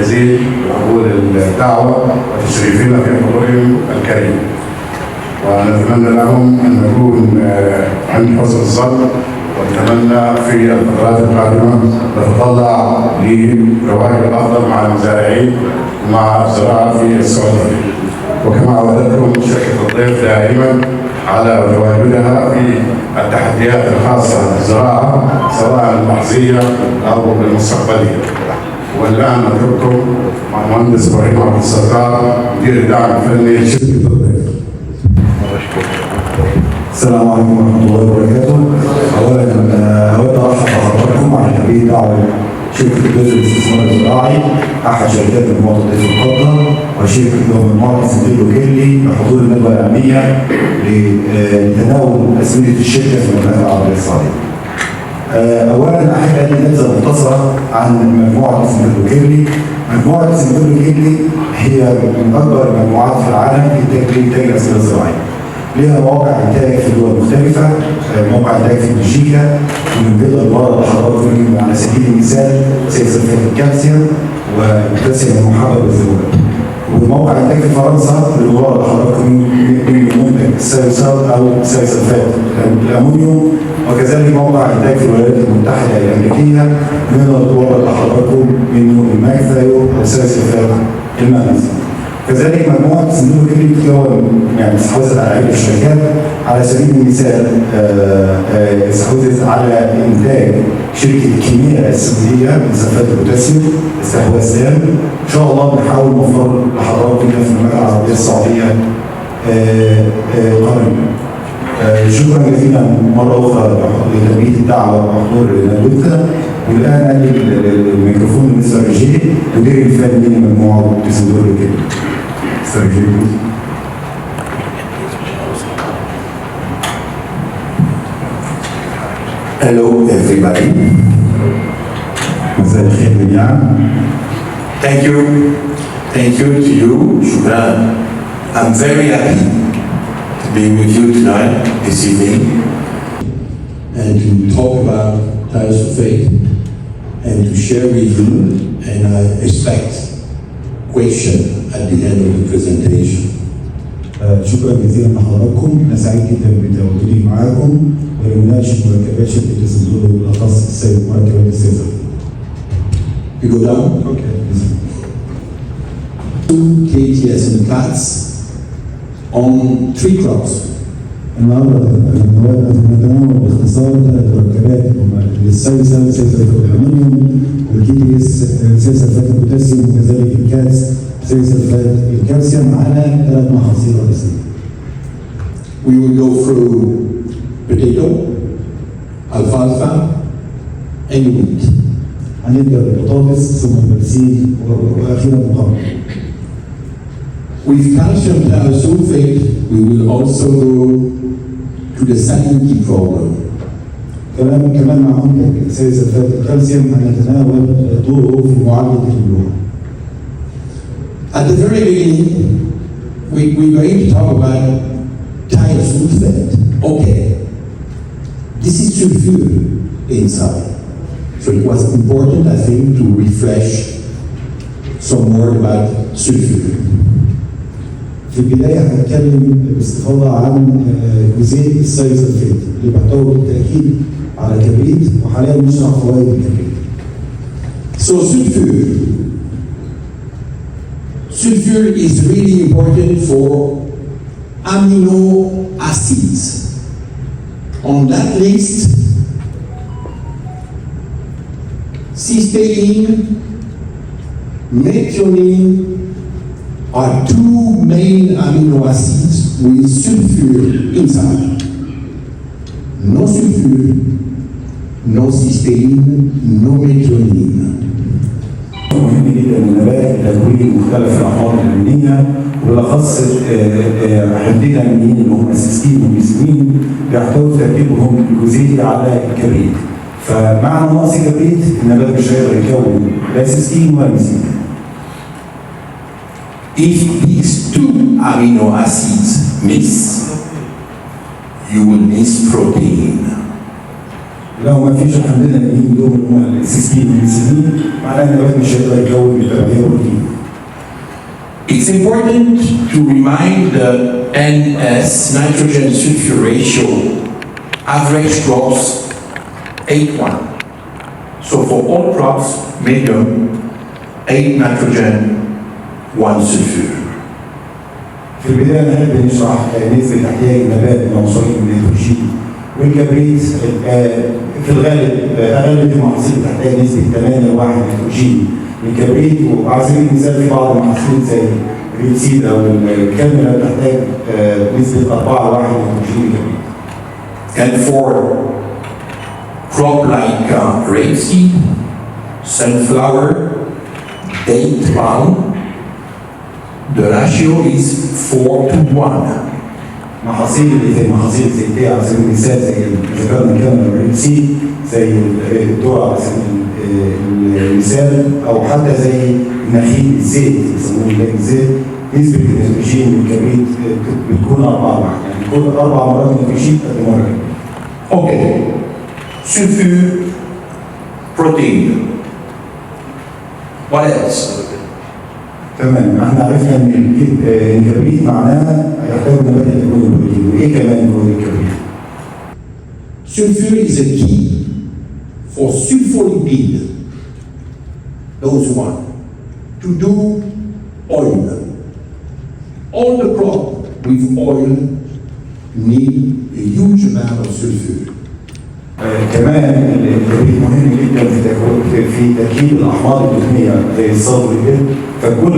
جزيل بقبول الدعوة وتشريفنا في حضورهم الكريم، ونتمنى لهم أن نكون عند حسن الظن، ونتمنى في الفترات القادمة نتطلع لرواج الأفضل مع المزارعين ومع الزراعة في السعودية. وكما عودتكم شركة الضيف دائما على تواجدها في التحديات الخاصة بالزراعة سواء اللحظية أو المستقبلية. والآن نترككم مع المهندس إبراهيم عبد الستار مدير الدعم الفني لشركة الضيف. السلام عليكم ورحمة الله وبركاته. أولا أود أرحب بحضراتكم على هذه دعوة شركة الضيف للاستثمار الزراعي، أحد شركات مجموعة الضيف القادة، وشركة مجموعة تساندرلو لحضور الندوة العالمية لتناول أسئلة الشركة في المملكة العربية السعودية. أولا أحب أن نبذة مختصرة عن مجموعة تساندرلو. مجموعة تساندرلو هي من أكبر المجموعات في العالم في إنتاج الأسمدة الزراعية. لها مواقع إنتاج في دول مختلفة، موقع إنتاج في بلجيكا، ومن ضمن الورق حضراتكم على سبيل المثال سلسلة الكالسيوم والبوتاسيوم المحبب بالزيوت. وموقع إنتاج في فرنسا للورق حضراتكم من منتج السلسلة أو سلسلفات الأمونيوم، وكذلك موقع إنتاج في الولايات المتحدة الأمريكية من الورق حضراتكم منه الماكثايو وسلسلفات المغنيسيوم. كذلك مجموعة تساندرلو بتتكون يعني استحوذت على عدة شركات. على سبيل المثال استحوذت على إنتاج شركة الكيمياء السعودية من سلفات البوتاسيوم استحواذ تام. إن شاء الله بنحاول نوفر لحضراتكم في المملكة العربية السعودية قريبا. شكرا جزيلا مرة أخرى لتلبية الدعوة وحضور ندوتنا. والآن أنقل الميكروفون لمستر رجيه مدير الفني لمجموعة تساندرلو. Hello everybody. مساء الخير جميعا. Thank you to you. شكرا. I'm very happy to be with you tonight, this evening, and to talk about ties of faith and to share with you, and I expect question at the end of the presentation. شكرا جزيلا لحضراتكم. انا سعيد جدا بتواجدي معاكم ولمناقشه مركبات شركه تساندرلو بالاخص مركبات السيزر. You go down. Okay. 2 KTS in plants on 3 crops. النهارده نتناول باختصار 3 مركبات هما السلسله، سلسله الالومنيوم، والكيتيس سلسله البوتاسيوم، وكذلك الكاس سلسله الكالسيوم على 3 محاصيل رئيسيه. We will go through potato, alfalfa, and wheat. هنبدا بالبطاطس ثم البرسيم واخيرا القمح. With calcium thiosulfate, we will also go to the salinity problem. كمان مع منتج سلسلة الكالسيوم هنتناول دوره في معالجة اللون. At the very beginning, we're going to talk about thiosulfate. Okay, this is sulfur inside. So it was important, I think, to refresh some word about sulfur. في البداية هنتكلم باستفاضة عن جزيء السلسلفات اللي بيحتوي بالتأكيد على كبريت، وحاليا نشرح فوائد الكبريت. So sulfur is really important for amino acids. On that list, cysteine, methionine are 2 main amino acids with sulfur inside. No sulfur, no cysteine, no methionine. مهم جدا النبات لتكوين مختلف الاحماض الامينيه، وبالاخص حددنا مين اللي هم السيستين والميثيونين بيحتوي تركيبهم الجزيئي على الكبريت. فمع نقص الكبريت النبات مش هيقدر يكون لا سيستين ولا ميثيونين. If these 2 amino acids miss, you will miss protein. لو ما فيش عندنا الاثنين دول اللي هم السيستين والميثيونين معناه ان النبات مش هيقدر يكون بروتين. It's important to remind the NS, nitrogen sulfur ratio, average drops 8:1. So for all crops, medium, 8 nitrogen, 1 sulfur. في البداية نحب نشرح نسبة احتياج النبات من عنصرين من النيتروجين والكبريت. في الغالب أغلب المحاصيل تحتاج نسبة 8:1 نيتروجين من الكبريت، وعلى سبيل المثال في بعض المحاصيل زي الريدسيد أو الكاميرا بتحتاج نسبة 4:1 نيتروجين من الكبريت. And for crop like rapeseed, sunflower, date palm, the ratio is 4:1. محاصيل زي المحاصيل الزيتية على سبيل المثال زي ذكرنا كاميرا والريدسيد، زي الذرة على سبيل المثال، أو حتى زي نخيل الزيت بيسموه نخيل الزيت، نسبة النيتروجين من الكبريت بتكون 4:1، يعني بتكون 4 مرات النيتروجين قد مرة كبريت. Okay. Sulfur, protein. What else? تمام، احنا عرفنا ان الكبريت معناها يحتاج نبات يكون البروتين، وايه كمان يكون الكبريت؟ Sulfur is a key for sulfolipid, those one, to do oil. All the crop with oil need a huge amount of sulfur. كمان الكبريت مهم جدا في تركيب الاحماض الدهنيه زي الصلب والجلد، فكل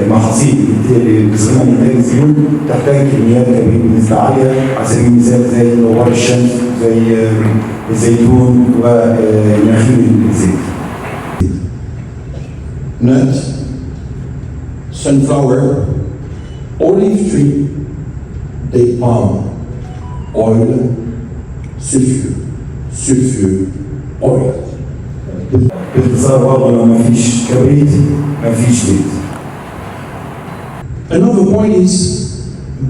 المحاصيل اللي بيستخدمها انتاج الزيوت تحتاج كميات كبريت بنسبه عاليه، على سبيل المثال زي دوار الشمس، زي الزيتون ونخيل الزيت. Nut, sunflower, olive tree, date palm, oil, sulfur, sulfur, oil. باختصار برضه لو ما فيش كبريت ما فيش زيت. Another point is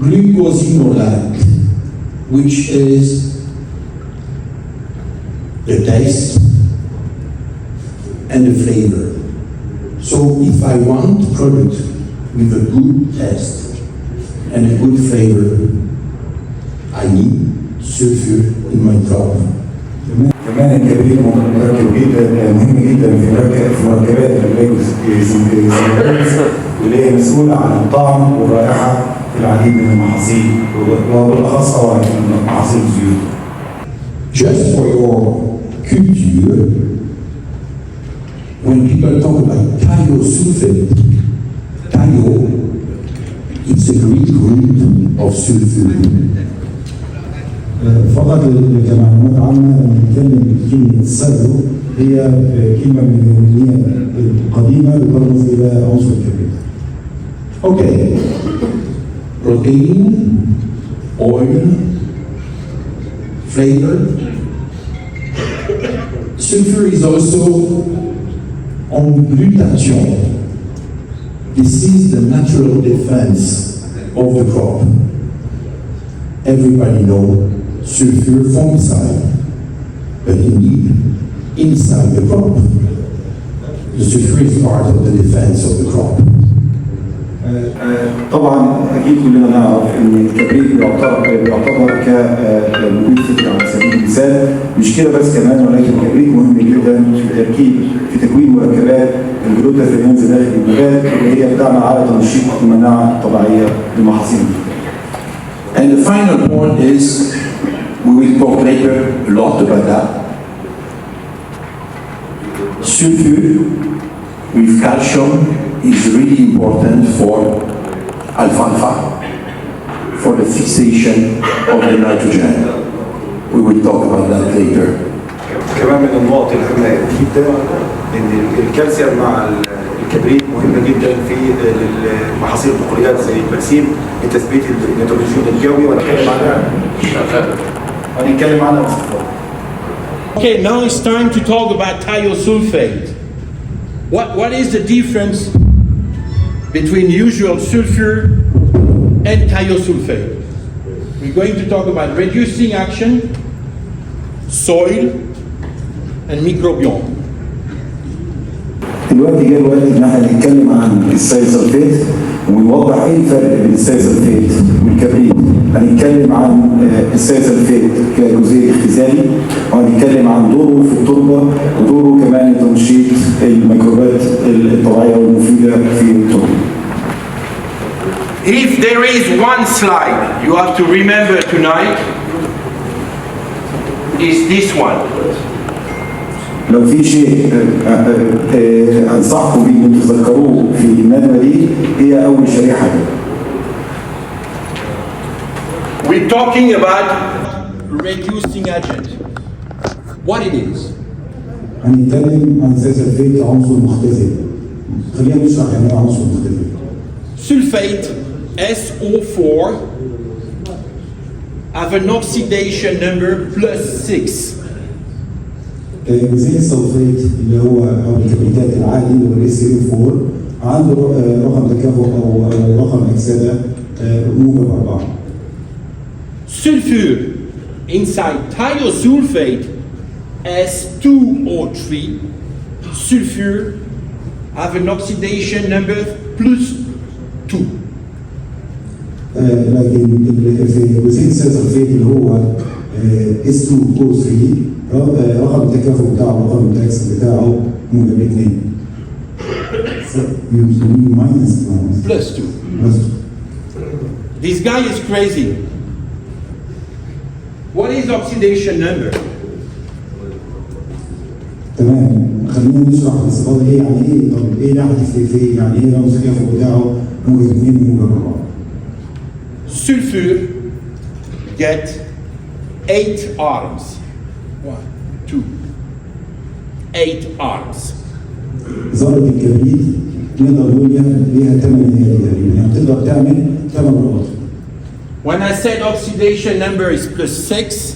glucosinolate, which is the taste and the flavor. So if I want product with a good taste and a good flavor, I need sulfur in my crop. كمان الكبريت مركب جدا مهم جدا في مركبات واللي هي مسؤولة عن الطعم والرائحة في العديد من المحاصيل وبالأخص طبعا محاصيل الزيوت. Just for your culture, when people talk about thiosulfate, thio, it's a Greek root of sulfur. فقط كمعلومات عامة لما نتكلم كلمة السيرو هي كلمة من اليونانية القديمة بترمز إلى عنصر الكبريت. Okay. Protein, oil, flavor. Sulfur is also on glutathione. This is the natural defense of the crop. Everybody knows sulfur fungicide, but indeed, inside the crop, the sulfur is part of the defense of the crop. طبعا اكيد كلنا نعرف ان الكبريت بيعتبر كمبيد على سبيل المثال، مش كده بس كمان، ولكن الكبريت مهم جدا في تكوين مركبات الجلوتاثيونز داخل النبات اللي هي بتعمل على تنشيط المناعه الطبيعيه للمحاصيل. And the final point is, we will talk later a lot about that. Sulfur with calcium is really important for alfalfa, for the fixation of the nitrogen. We will talk about that later. كمان من النقط الهامة جدا ان الكالسيوم مع الكبريت مهمة جدا في المحاصيل البقوليات زي البرسيم لتثبيت النيتروجين الجوي، ونتكلم عنها باستفاضة. Okay, now it's time to talk about thiosulfate. What is the difference between usual sulfur and thiosulfate? We're going to talk about reducing action, soil, and microbiome. دلوقتي جاء الوقت ان احنا نتكلم عن السلفيت ونوضح ايه الفرق بين السلفيت والكبريت. هنتكلم عن السلفيت كجزيء اختزالي، وهنتكلم عن دوره في التربه ودوره كمان لتنشيط الميكروبات الطبيعيه والمفيده في التربه. If there is one slide you have to remember tonight, is this one. لو في شيء انصحكم بيه ان تتذكروه في الندوه دي هي اول شريحه. We're talking about reducing agent. What it is? هنتكلم عن سلفيت عنصر مختزل. خلينا نشرح يعني ايه عنصر مختزل. Sulfate SO4 have an oxidation number +6. جزيء السلفيت اللي هو او الكبريتات العالي اللي هو الاس 4 عنده رقم تكافؤ او رقم اكسده موجب 4. Sulfur inside thiosulfate S2O3, sulfur have an oxidation number +2. لكن في جزيء السلفيت اللي هو S2O3 رقم التكافؤ بتاعه رقم التاكس بتاعه موجب 2. +2. This guy is crazy. What is oxidation number? تمام، خلينا نشرح باستفاضه ايه يعني ايه. طب ايه ناحيه في يعني ايه رقم التكافؤ بتاعه موجب 2 وموجب 4؟ Sulfur get 8 arms. 1, 2, 8 arms. ذرة الكبريت نقدر نقول ليها 8 نهايات، يعني بتقدر تعمل 8 نقط. When I said oxidation number is +6,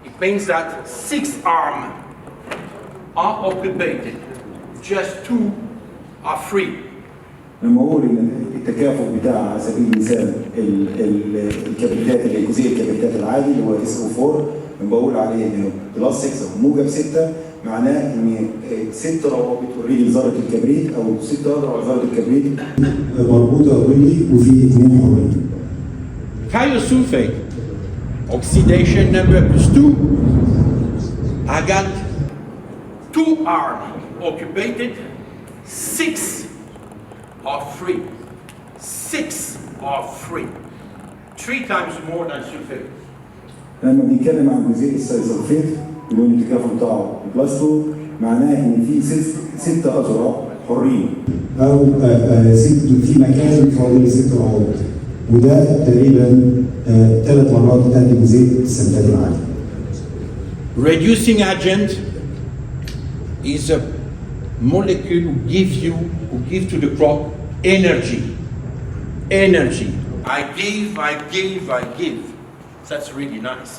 it means that 6 arms are occupied. Just 2 are free. لما اقول ان التكافؤ بتاع على سبيل المثال الكبريتات اللي جزيء الكبريتات العادي اللي هو SO4 بقول عليه انه +6 او موجب 6، معناه ان 6 روابط اوريدي لذره الكبريت او 6 ذره الكبريت مربوطه اوريدي وفي 2 حرين. Thiosulfate, oxidation number +2. I got 2 arms occupied, 6 are free. 6 are free. 3 times more than sulfate. لما بنتكلم عن جزيء السلفيت اللي هو التكافؤ بتاعه +2 معناه ان في 6 أذرع حرين او في مكان فاضل 6 روابط، وده تقريبا 3 مرات قد جزيء السلفات العادي. Reducing agent is a molecule who give to the crop energy. Energy. I give. That's really nice.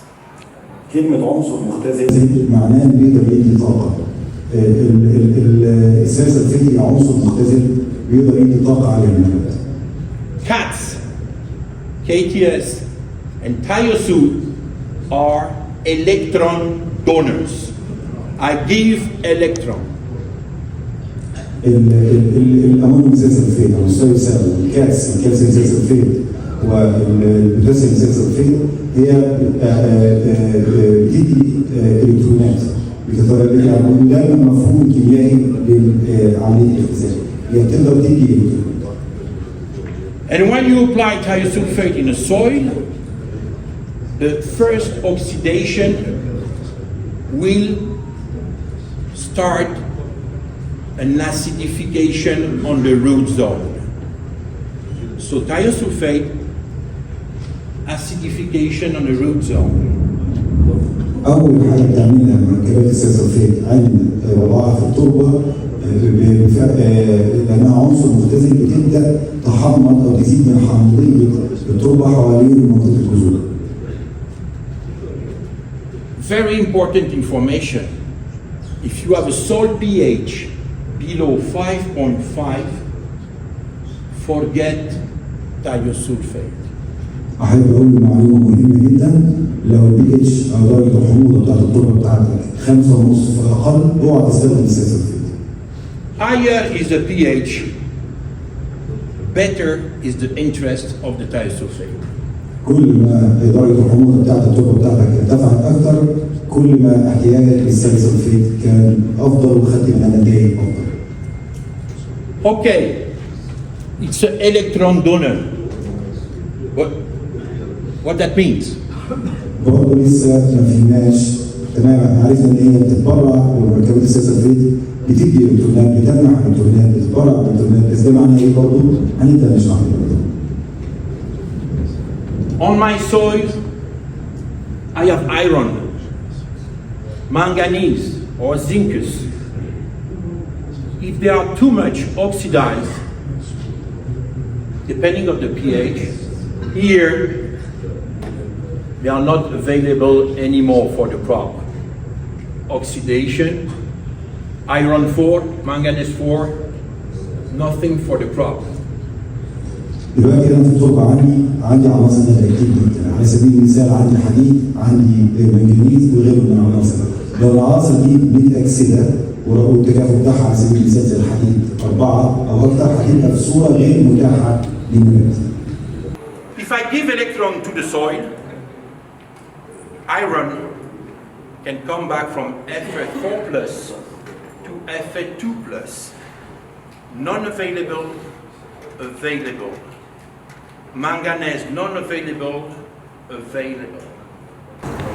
كلمة عنصر مختزل معناه انه بيقدر يدي طاقة. السلفيت عنصر مختزل بيقدر يدي طاقة على النبات. CATS, KTS, and thiosul are electron donors. I give electron. الامونيوم سلفيت او السلفيت الكالسيوم سلفيت والبوتاسيوم سلفيت هي بتدي الكترونات، يعني ده مفهوم كيميائي لعمليه الاختزال، هي بتقدر تدي الكترونات. And when you apply thiosulfate in a soil, the first oxidation will start an acidification on the root zone. So thiosulfate, acidification on the root zone. أول حاجة بتعملها مركبات السلفيت عند وضعها في التربة لأنها عنصر مختزل بتبدأ تحمض أو تزيد من حمضية التربة حوالين منطقة الجذور. Very important information. If you have a soil pH below 5.5, forget thiosulfate. أحب أقول معلومة مهمة جدا، لو البي اتش أو درجة الحموضة بتاعت التربة بتاعتك 5.5 فأقل اوعى تستخدم السلفيت. higher is the pH, better is the interest of the thiosulfate. كل ما درجه الحموضه بتاعت التربه بتاعتك ارتفعت اكتر، كل ما احتياجك للسلسلفيت كان افضل وخدت منها نتائج افضل. Okay, it's an electron donor. What that means? برضه لسه ما فهمناش تماما، عرفنا ان هي بتتبرع بمركبات السلسلفيت، بتدي الكترونات، بتمنع الكترونات، بتتبرع بالكترونات، بس ده معناه ايه برضه؟ هنبدا نشرح دلوقتي. On my soil, I have iron, manganese, or zinc. If they are too much oxidized, depending on the pH, here they are not available anymore for the crop. Oxidation, iron 4, manganese 4, nothing for the crop. دلوقتي انا في التربه عندي عناصر نادره كتير جدا، على سبيل المثال عندي حديد، عندي منجنيز وغيره من العناصر. لو العناصر دي متاكسده والتكافؤ بتاعها على سبيل المثال زي الحديد 4 او اكثر، هتبقى في صوره غير متاحه للنبات. If I give electron to the soil, iron can come back from Fe4 plus to Fe2 plus. Non-available, available. Manganese non-available, available.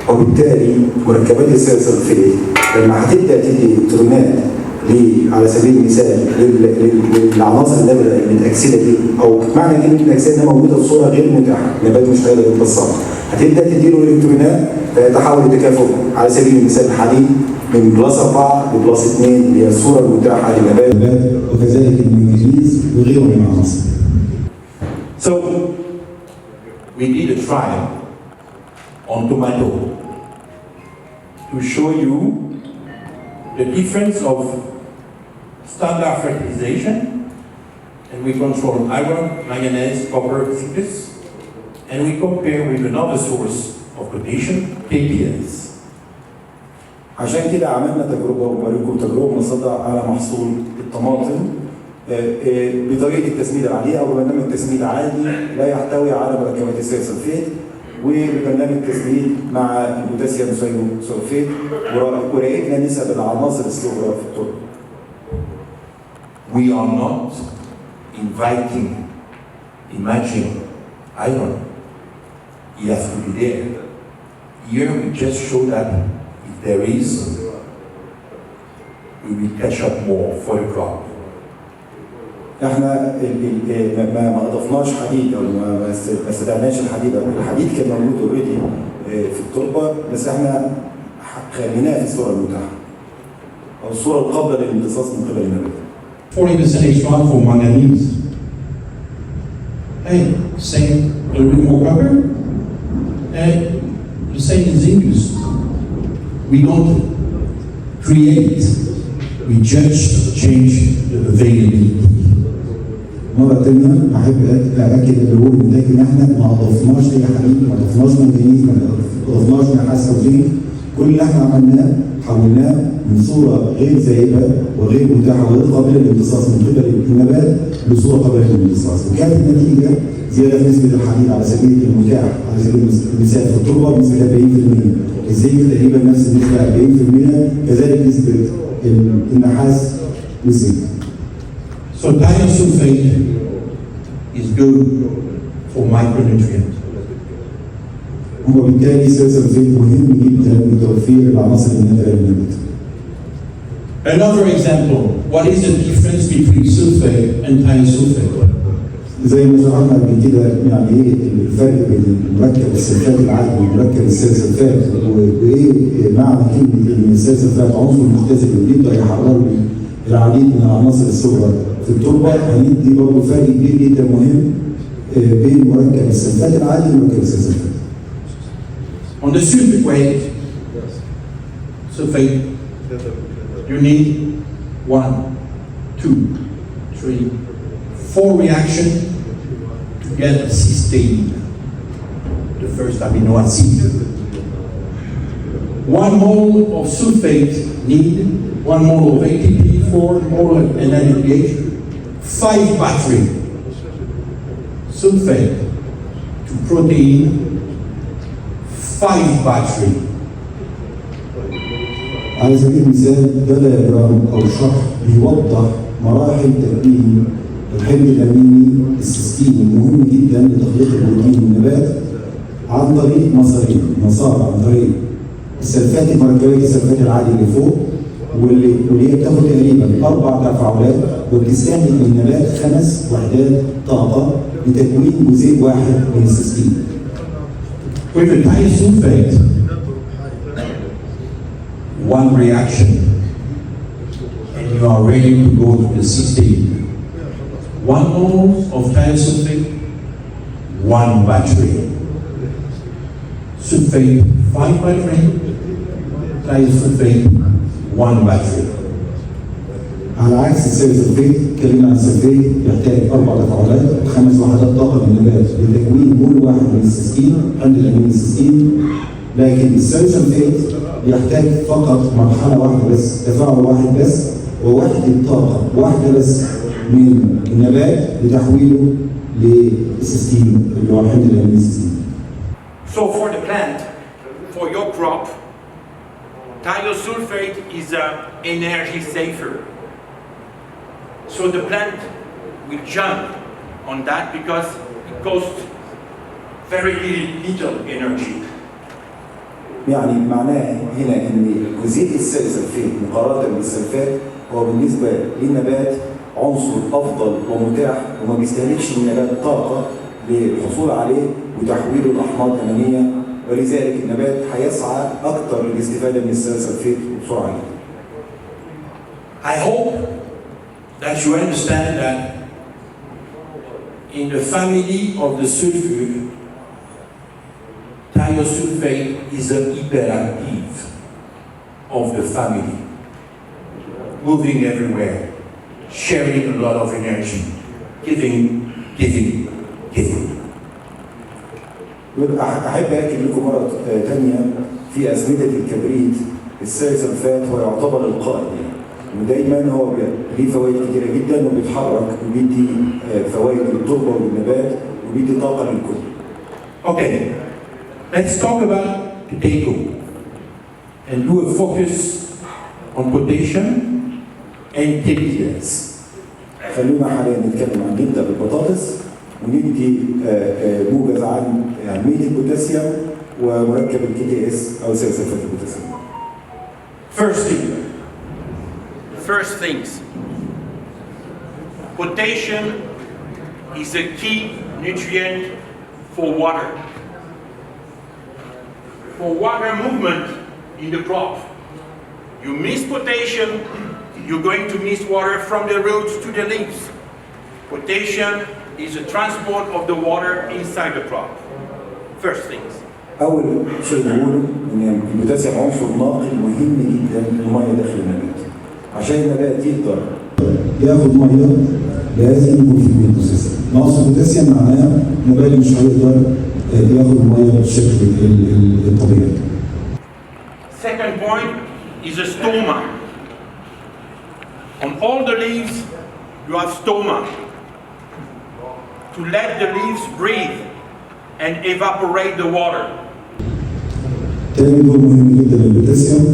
وبالتالي مركبات السلسلفيت لما هتبدا تدي الكترونات على سبيل المثال للعناصر النادره المتاكسده دي، او معنى كلمه متاكسده انها موجوده في صوره غير متاحه، النبات مش هيقدر يمتصها، هتبدا تديله الكترونات فيتحول لتكافؤ. على سبيل المثال الحديد من بلس 4 لبلس 2 اللي هي الصوره المتاحه للنبات، وكذلك المنجنيز وغيره من العناصر. So we did a trial on tomato to show you the difference of standard fertilization, and we control iron, manganese, copper, zinc, and we compare with another source of potassium, KPS. عشان كده عملنا تجربه وبوريكم تجربه مصدقه على محصول الطماطم بطريقه التسميد العاديه او ببرنامج تسميد عادي لا يحتوي على مركبات السلسلفيت، وبرنامج تسميد مع البوتاسيوم سلفيت، وراقبنا نسب العناصر الصغرى في التربه. We are not inviting, imagine iron. It has to be there. Here we just show that if there is, we will catch up more for the crop. احنا ما اضفناش حديد او ما استدعناش الحديد، او الحديد كان موجود اوريدي في التربه، بس احنا خليناه في الصوره المتاحه او الصوره القابله للامتصاص من قبل النبات. 40% extra for manganese. Hey, same, a little bit more copper. The same in zinc. We don't create, we just change the availability. مرة تانية أحب أأكد الأول من ذلك إن إحنا ما أضفناش أي حديد، ما أضفناش منجنيز، ما أضفناش نحاس أو زنك، كل اللي إحنا عملناه حولناه من صورة غير زائبة وغير متاحة وغير قابلة للامتصاص من قبل النبات لصورة قابلة للامتصاص، وكانت النتيجة زيادة في نسبة الحديد على سبيل المتاح على سبيل المثال في التربة بنسبة 40%، الزنك تقريبا نفس النسبة 40%، كذلك نسبة النحاس والزنك. So thiosulfate is good for micronutrients. وبالتالي السلسلفيت مهم جدا لتوفير العناصر النادرة للنبات. Another example, what is the difference between sulfate and thiosulfate? زي ما شرحنا قبل كده يعني ايه الفرق بين مركب السلفات العادي ومركب السلسلفات، وايه معنى كلمه ان السلسلفات عنصر مختزل وبيقدر يحرر العديد من العناصر الصغرى في التربه، هندي برضه فرق كبير جدا مهم بين مركب السلفات العادي ومركب السلسلفات. On the sulfate, you need 1, 2, 3, 4 reactions to get a cysteine, the first amino acid. 1 mole of sulfate need 1 mole of ATP, transport, motor and navigation. 5 battery. Sulfate to protein. 5 battery. على سبيل المثال ده دياجرام او شرح بيوضح مراحل تكوين الحمض الاميني السيستين المهم جدا لتخليق البروتين النبات عن طريق مسار عن طريق السلفات المركبيه السلفات العاليه اللي فوق واللي هي بتاخد تقريبا 4 تفاعلات وبتستهلك من النبات 5 وحدات طاقه لتكوين جزيء واحد من السيستين. With the thiosulfate, one reaction, and you are ready to go to the cysteine. 1 mole of thiosulfate, 1 battery. Sulfate, 5 battery. Thiosulfate, 1 battery. على عكس السلفيت، اتكلمنا عن السلفيت يحتاج 4 تفاعلات و5 وحدات طاقه من النبات لتكوين مول واحد من السيستين، حمض الاميني السيستين، لكن السلفيت يحتاج فقط مرحله واحده بس، تفاعل واحد بس، ووحده طاقه واحده بس من النبات لتحويله للسيستين اللي هو حمض الاميني السيستين. So for the plant, for your crop, thiosulfate is energy saver. So the plant will jump on that because it costs very little energy. يعني معناه هنا ان جزيء السلفيت مقارنه بالسلفات هو بالنسبه للنبات عنصر افضل ومتاح وما بيستهلكش النبات طاقه للحصول عليه وتحويله لاحماض امينيه، ولذلك النبات هيسعى اكثر للاستفاده من السلفيت بسرعه جدا. I hope that you understand that in the family of the sulfur, thiosulfate is the hyperactive of the family, moving everywhere, sharing a lot of energy, giving. أحب أكد لكم مرة ثانية في أزمنة الكبريت السلفات هو يعتبر القائد يعني. ودايما هو ليه فوائد كتيرة جدا وبيتحرك وبيدي فوائد للتربة والنبات وبيدي طاقة للكل. Okay, let's talk about potato and do a focus on potassium and TPS. خلونا حاليا نتكلم عن نبدأ بالبطاطس وندي موجز عن أهمية البوتاسيوم ومركب الKTS أو سلفات البوتاسيوم. First things, potassium is a key nutrient for water. For water movement in the crop. You miss potassium, you're going to miss water from the roots to the leaves. Potassium is the transport of the water inside the crop. First things. أول شيء نقوله إن البوتاسيوم عنصر ناقل مهم جدا للمية داخل النبات. عشان النبات يقدر ياخد مية لازم يكون في بوتاسيوم. نقص البوتاسيوم معناه النبات مش هيقدر ياخد المية بالشكل الطبيعي. Second point is a stoma. On all the leaves, you have stoma to let the leaves breathe and evaporate the water. تاني دور مهم جدا للبوتاسيوم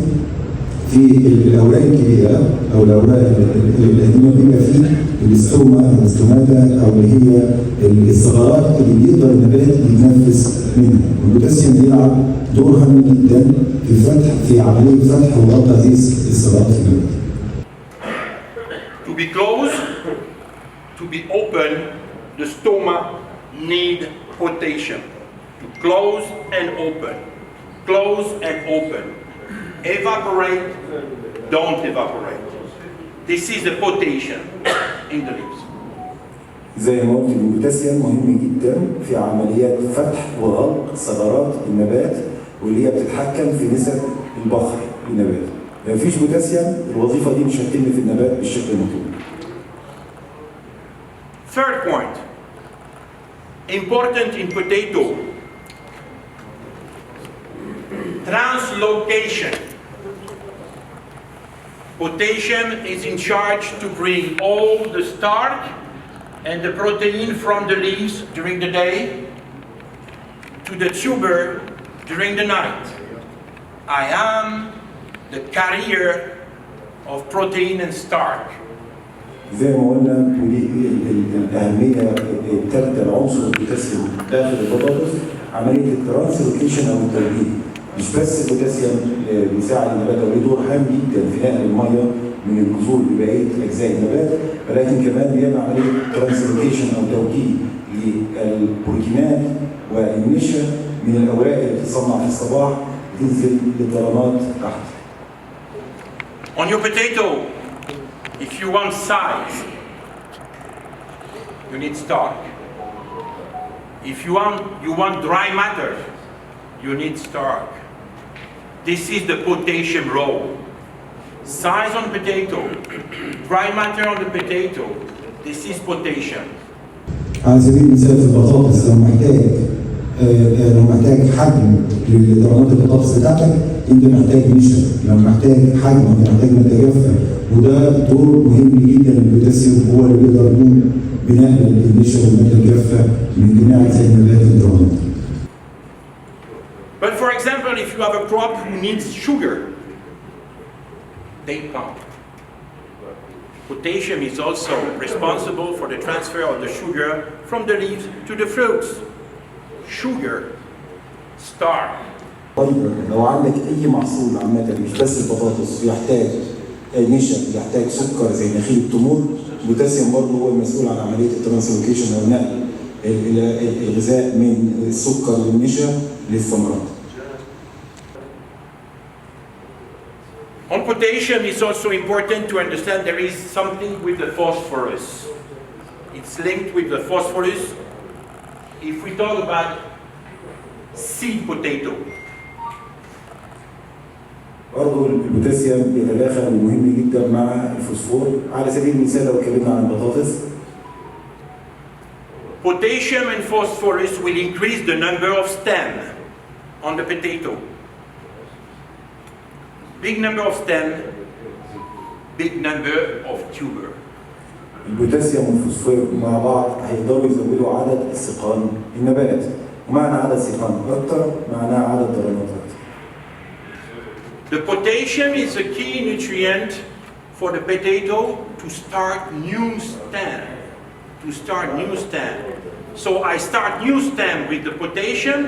في الاوراق الكبيره او الاوراق اللي بيبقى فيه الاستوماتا او اللي هي الثغرات اللي بيقدر النبات يتنفس منها، والبوتاسيوم بيلعب دور هام جدا في عمليه فتح وغلق هذه الثغرات في النبات. To be closed, to be open, the stoma need potassium. To close and open, close and open. Evaporate, don't evaporate. This is the potassium in the leaves. زي ما قلت البوتاسيوم مهم جدا في عمليات فتح وغلق ثغرات النبات واللي هي بتتحكم في نسب البخر للنبات. لو مفيش بوتاسيوم الوظيفه دي مش هتتم في النبات بالشكل المطلوب. Third point, important in potato, translocation. Potassium is in charge to bring all the starch and the protein from the leaves during the day to the tuber during the night. I am the carrier of protein and starch. زي ما قلنا ودي الاهميه الثالثه لعنصر البوتاسيوم داخل البطاطس عمليه الترانسلوكيشن او التوجيه. مش بس البوتاسيوم بيساعد النبات او له دور هام جدا في نقل الميه من الجذور لبقيه اجزاء النبات، ولكن كمان بيعمل عمليه ترانسلوكيشن او توجيه للبروتينات والنشا من الاوراق اللي بتتصنع في الصباح تنزل للضرنات تحت. On your potato, if you want size, you need starch. If you want dry matter, you need starch. This is the potassium role. Size on potato, dry matter on the potato, this is potassium. على سبيل المثال في البطاطس لو محتاج حجم لضرنات البطاطس بتاعتك انت محتاج نشا، لو محتاج حجم انت محتاج ماده جافه، وده دور مهم جدا للبوتاسيوم هو اللي بيقدر يقوم بنقل النشا والماده الجافه من جميع اجزاء النبات للضرنات. But for example, if you have a crop who needs sugar, they pump. Potassium is also responsible for the transfer of the sugar from the leaves to the fruits. Sugar, starch. طيب لو عندك اي محصول عامه مش بس البطاطس بيحتاج نشا، بيحتاج سكر زي نخيل التمور، البوتاسيوم برضه هو المسؤول عن عمليه الترانسلوكيشن او نقل الغذاء من السكر والنشا للثمرات. On potassium, it's also important to understand there is something with the phosphorus. It's linked with the phosphorus. If we talk about seed potato, برضه البوتاسيوم بيتداخل ومهم جدا مع الفوسفور. على سبيل المثال لو اتكلمنا عن البطاطس، potassium and phosphorus will increase the number of stem on the potato. Big number of stem, big number of tuber. البوتاسيوم والفوسفور مع بعض هيقدروا يزودوا عدد سيقان النبات، ومعنى عدد سيقان اكتر معناه عدد ضرنات اكتر. The potassium is a key nutrient for the potato to start new stem. So I start new stem with the potassium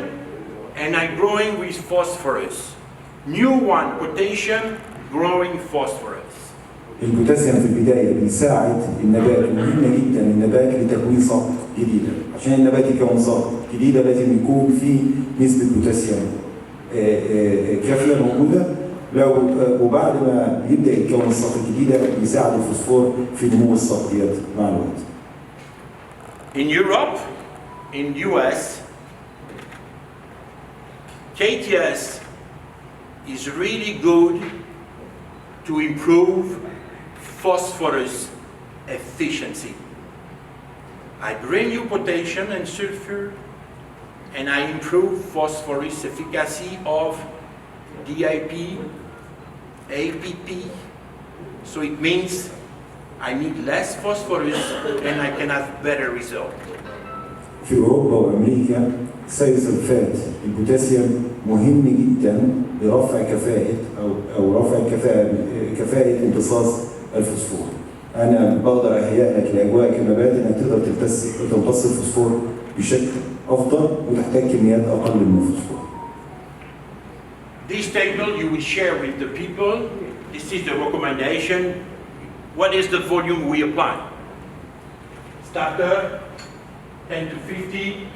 and I'm growing with phosphorus. New one, potassium, growing phosphorus. البوتاسيوم في البدايه بيساعد النبات، مهم جدا النبات لتكوين ساق جديده. عشان النبات يكون ساق جديده لازم يكون في نسبه بوتاسيوم كافيه موجوده. وبعد ما يبدا يتكون الساق الجديده بيساعد الفوسفور في نمو الساق ديت مع الوقت. In Europe, in US, KTS is really good to improve phosphorus efficiency. I bring you potassium and sulfur and I improve phosphorus efficacy of DIP, APP. So it means I need less phosphorus and I can have better result. في اوروبا وامريكا سلفات البوتاسيوم مهم جدا لرفع كفاءة او رفع كفاءة امتصاص الفوسفور. انا بقدر اهيئ لك الاجواء كنبات انك تقدر تمتص الفوسفور بشكل افضل وتحتاج كميات اقل من الفوسفور. This table you will share with the people. This is the recommendation. What is the volume we apply? Starter 10 to 50,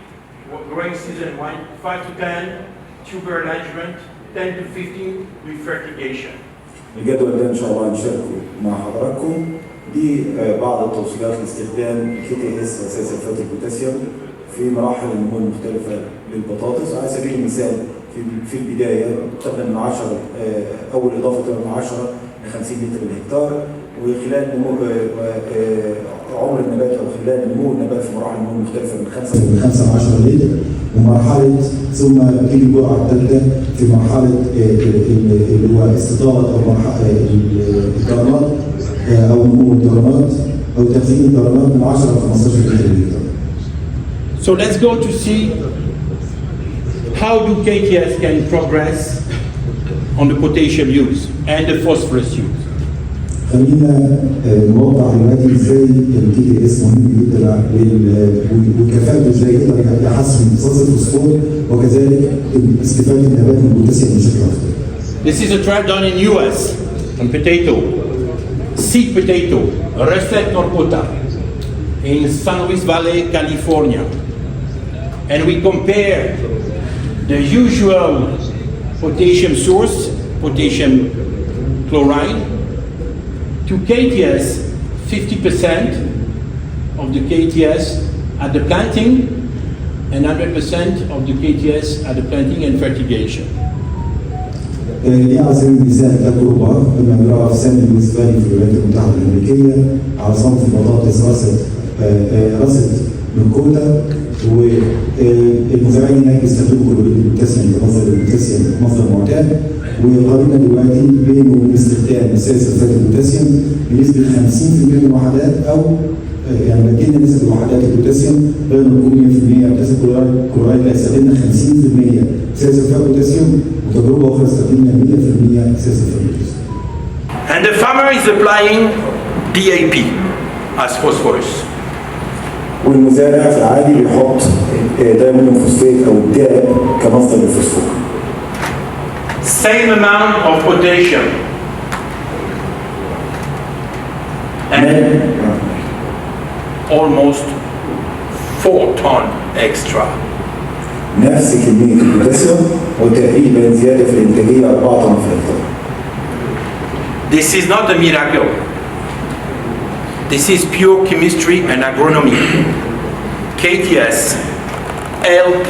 growing season 5 to 10, tuber arrangement 10 to 15 with fertigation. الجدول ده ان شاء الله هنشاركه مع حضراتكم. دي بعض التوصيات لاستخدام KTS اساس سلفات البوتاسيوم في مراحل النمو المختلفه للبطاطس. على سبيل المثال في البدايه تقريبا من 10 اول اضافه من 10 ل 50 لتر بالهكتار، وخلال عمر النبات او خلال نمو النبات في مراحل النمو مختلفه من 5 ل 10 لتر، ومرحله ثم تيجي الجرعه الثالثه في مرحله اللي هو استطاعه او مرحله الدرنات او نمو الدرنات او تخزين الدرنات من 10 ل 15 لتر. So let's go to see how do KTS can progress on the potassium use and the phosphorus use. خلينا نوضح دلوقتي ازاي الكي تي اس مهم جدا وكفاءته ازاي يقدر يحسن امتصاص الفوسفور وكذلك استفاده النبات من البوتاسيوم بشكل اكثر. This is a trial done in US on potato, seed potato, Russet Norcota, in San Luis Valley, California. And we compare the usual potassium source, potassium chloride, to KTS, 50% of the KTS at the planting and 100% of the KTS at the planting and fertigation. دي على سبيل المثال تجربه كنا بنراها في سان لويس فالي في الولايات المتحده الامريكيه على صنف البطاطس رصد من كوتا، والمزارعين هناك بيستخدموا كلوريد البوتاسيوم كمصدر البوتاسيوم مصدر معتاد، وقارنا دلوقتي بينه وبين استخدام اساس سلفات البوتاسيوم بنسبه 50% من الوحدات او يعني بدينا نسبه وحدات البوتاسيوم بدل ما نقول 100% اساس كلورايد لا استخدمنا 50% اساس سلفات البوتاسيوم، وتجربه اخرى استخدمنا 100% اساس سلفات البوتاسيوم. And the farmer is applying DAP as phosphorus. والمزارع في العادي بيحط دايمونيوم فوسفات او الداب كمصدر للفوسفور. Same amount of potassium. And almost 4 tons extra. نفس كمية البوتاسيوم وتقريبا زيادة في الإنتاجية 4 طن في الهكتار. This is not a miracle. This is pure chemistry and agronomy. KTS help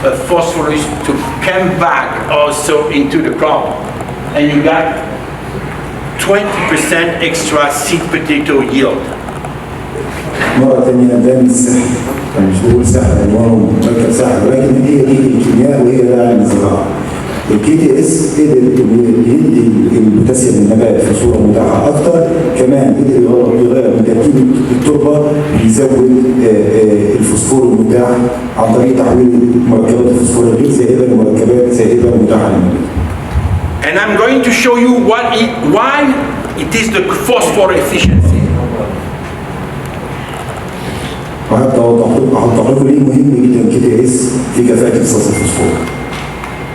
the phosphorus to come back also into the crop. And you got 20% extra seed potato yield. مرة ثانية ده مش سحر، أنا مش بقول سحر عنوانه مركب سحر، ولكن هي دي الكيمياء وهي ده علم الزراعة. الكي تي اس قدر يدي البوتاسيوم للنبات في صورة متاحة أكثر، كمان قدر يغير من تركيب التربة بيزود الفوسفور المتاح عن طريق تحويل مركبات الفوسفور الغير زائدة لمركبات زائدة متاحة للنبات. And I'm going to show you why it is the phosphor efficiency. وحتى أوضح لكم ليه مهم جدا الكي تي اس في كفاءة امتصاص الفوسفور.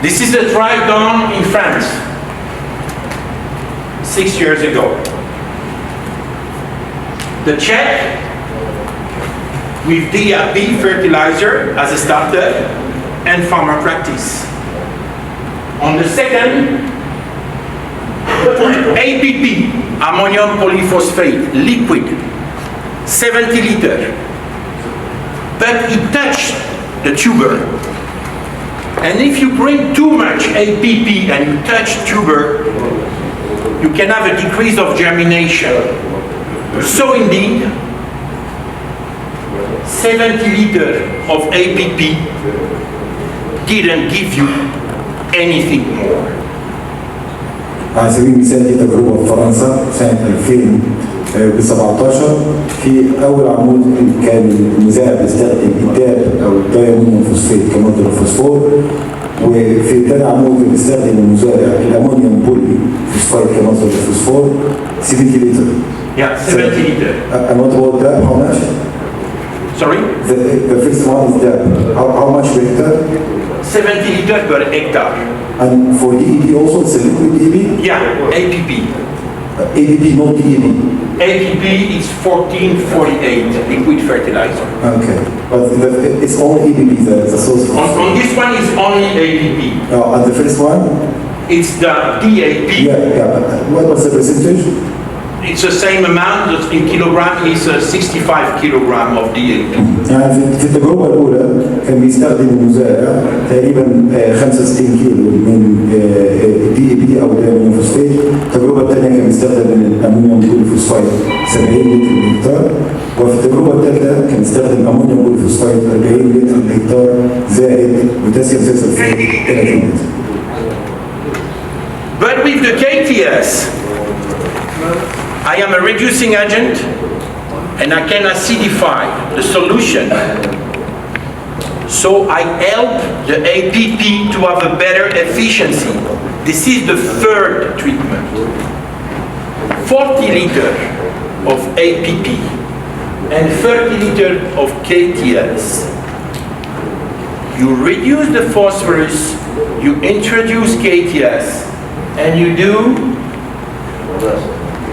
This is a trial done in France 6 years ago. The check with DAP fertilizer as a starter and farmer practice. On the second, APP, ammonium polyphosphate, liquid, 70 liters. But it touched the tuber. And if you bring too much APP and you touch tuber, you can have a decrease of germination. So indeed, 70 liters of APP didn't give you anything more. على سبيل المثال دي تجربة في فرنسا سنة 2017 في أول عمود كان المزارع بيستخدم الداب أو الدايمونيوم فوسفات كمصدر الفوسفور، وفي ثاني عمود بيستخدم المزارع الأمونيوم بولي فوسفات كمصدر الفوسفور 70 لتر. Yeah, 70 liters. And what about that? How much? Sorry? The first one is that. How much per hectare? 70 liters per hectare. And for DEP also, it's a liquid DEP? Yeah, APP. APP, not DEP. APP is 1448 liquid fertilizer. Okay, but it's only APP, the source. On this one is only APP. Oh, and the first one? It's the DAP. Yeah. What was the percentage? it's the same amount in kilogram, is 65 kilogram of DAP. يعني في التجربة الأولى كان بيستخدم المزارع تقريبا 65 كيلو من DAP أو الأمونيوم فوسفات. التجربة الثانية كان بيستخدم من الأمونيوم بوليفوسفات 70 لتر للهكتار، وفي التجربة الثالثة كان بيستخدم أمونيوم بوليفوسفات 40 لتر للهكتار زائد بوتاسيوم سلفيت 30 لتر. But with the KTS, I am a reducing agent and I can acidify the solution. So I help the APP to have a better efficiency. This is the third treatment. 40 liters of APP and 30 liters of KTS. You reduce the phosphorus, you introduce KTS, and you do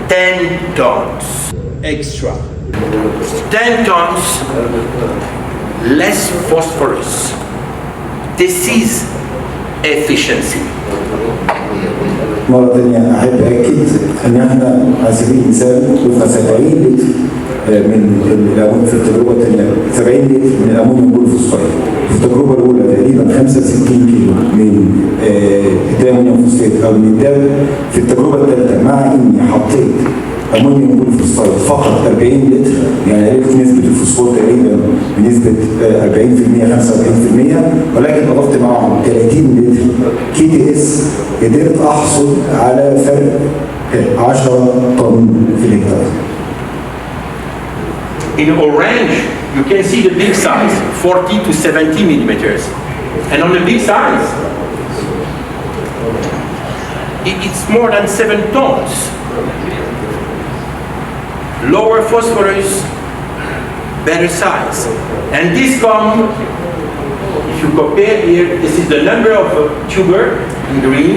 10 tons extra. 10 tons less phosphorus. This is efficiency. مرة ثانية أحب أكد أن احنا على سبيل المثال ضفنا 70 لتر من الأمونيوم في التجربة الثانية، 70 لتر من الأمونيوم بوليفوسفات. في التجربة الأولى تقريبا 65 كيلو من الأمونيوم فوسفات أو من الدم. في التجربة الثالثة مع إني حطيت أمونيوم بوليفوسفات فقط 40 لتر، يعني قلت نسبة الفوسفور تقريبا بنسبة 40% 45%، ولكن أضفت معهم 30 لتر كي تي اس، قدرت أحصل على فرق 10 طن في الهكتار. In orange, you can see the big size, 40 to 70 millimeters. And on the big size, it's more than 7 tons. Lower phosphorus, better size. And this comes, if you compare here, this is the number of tuber in green.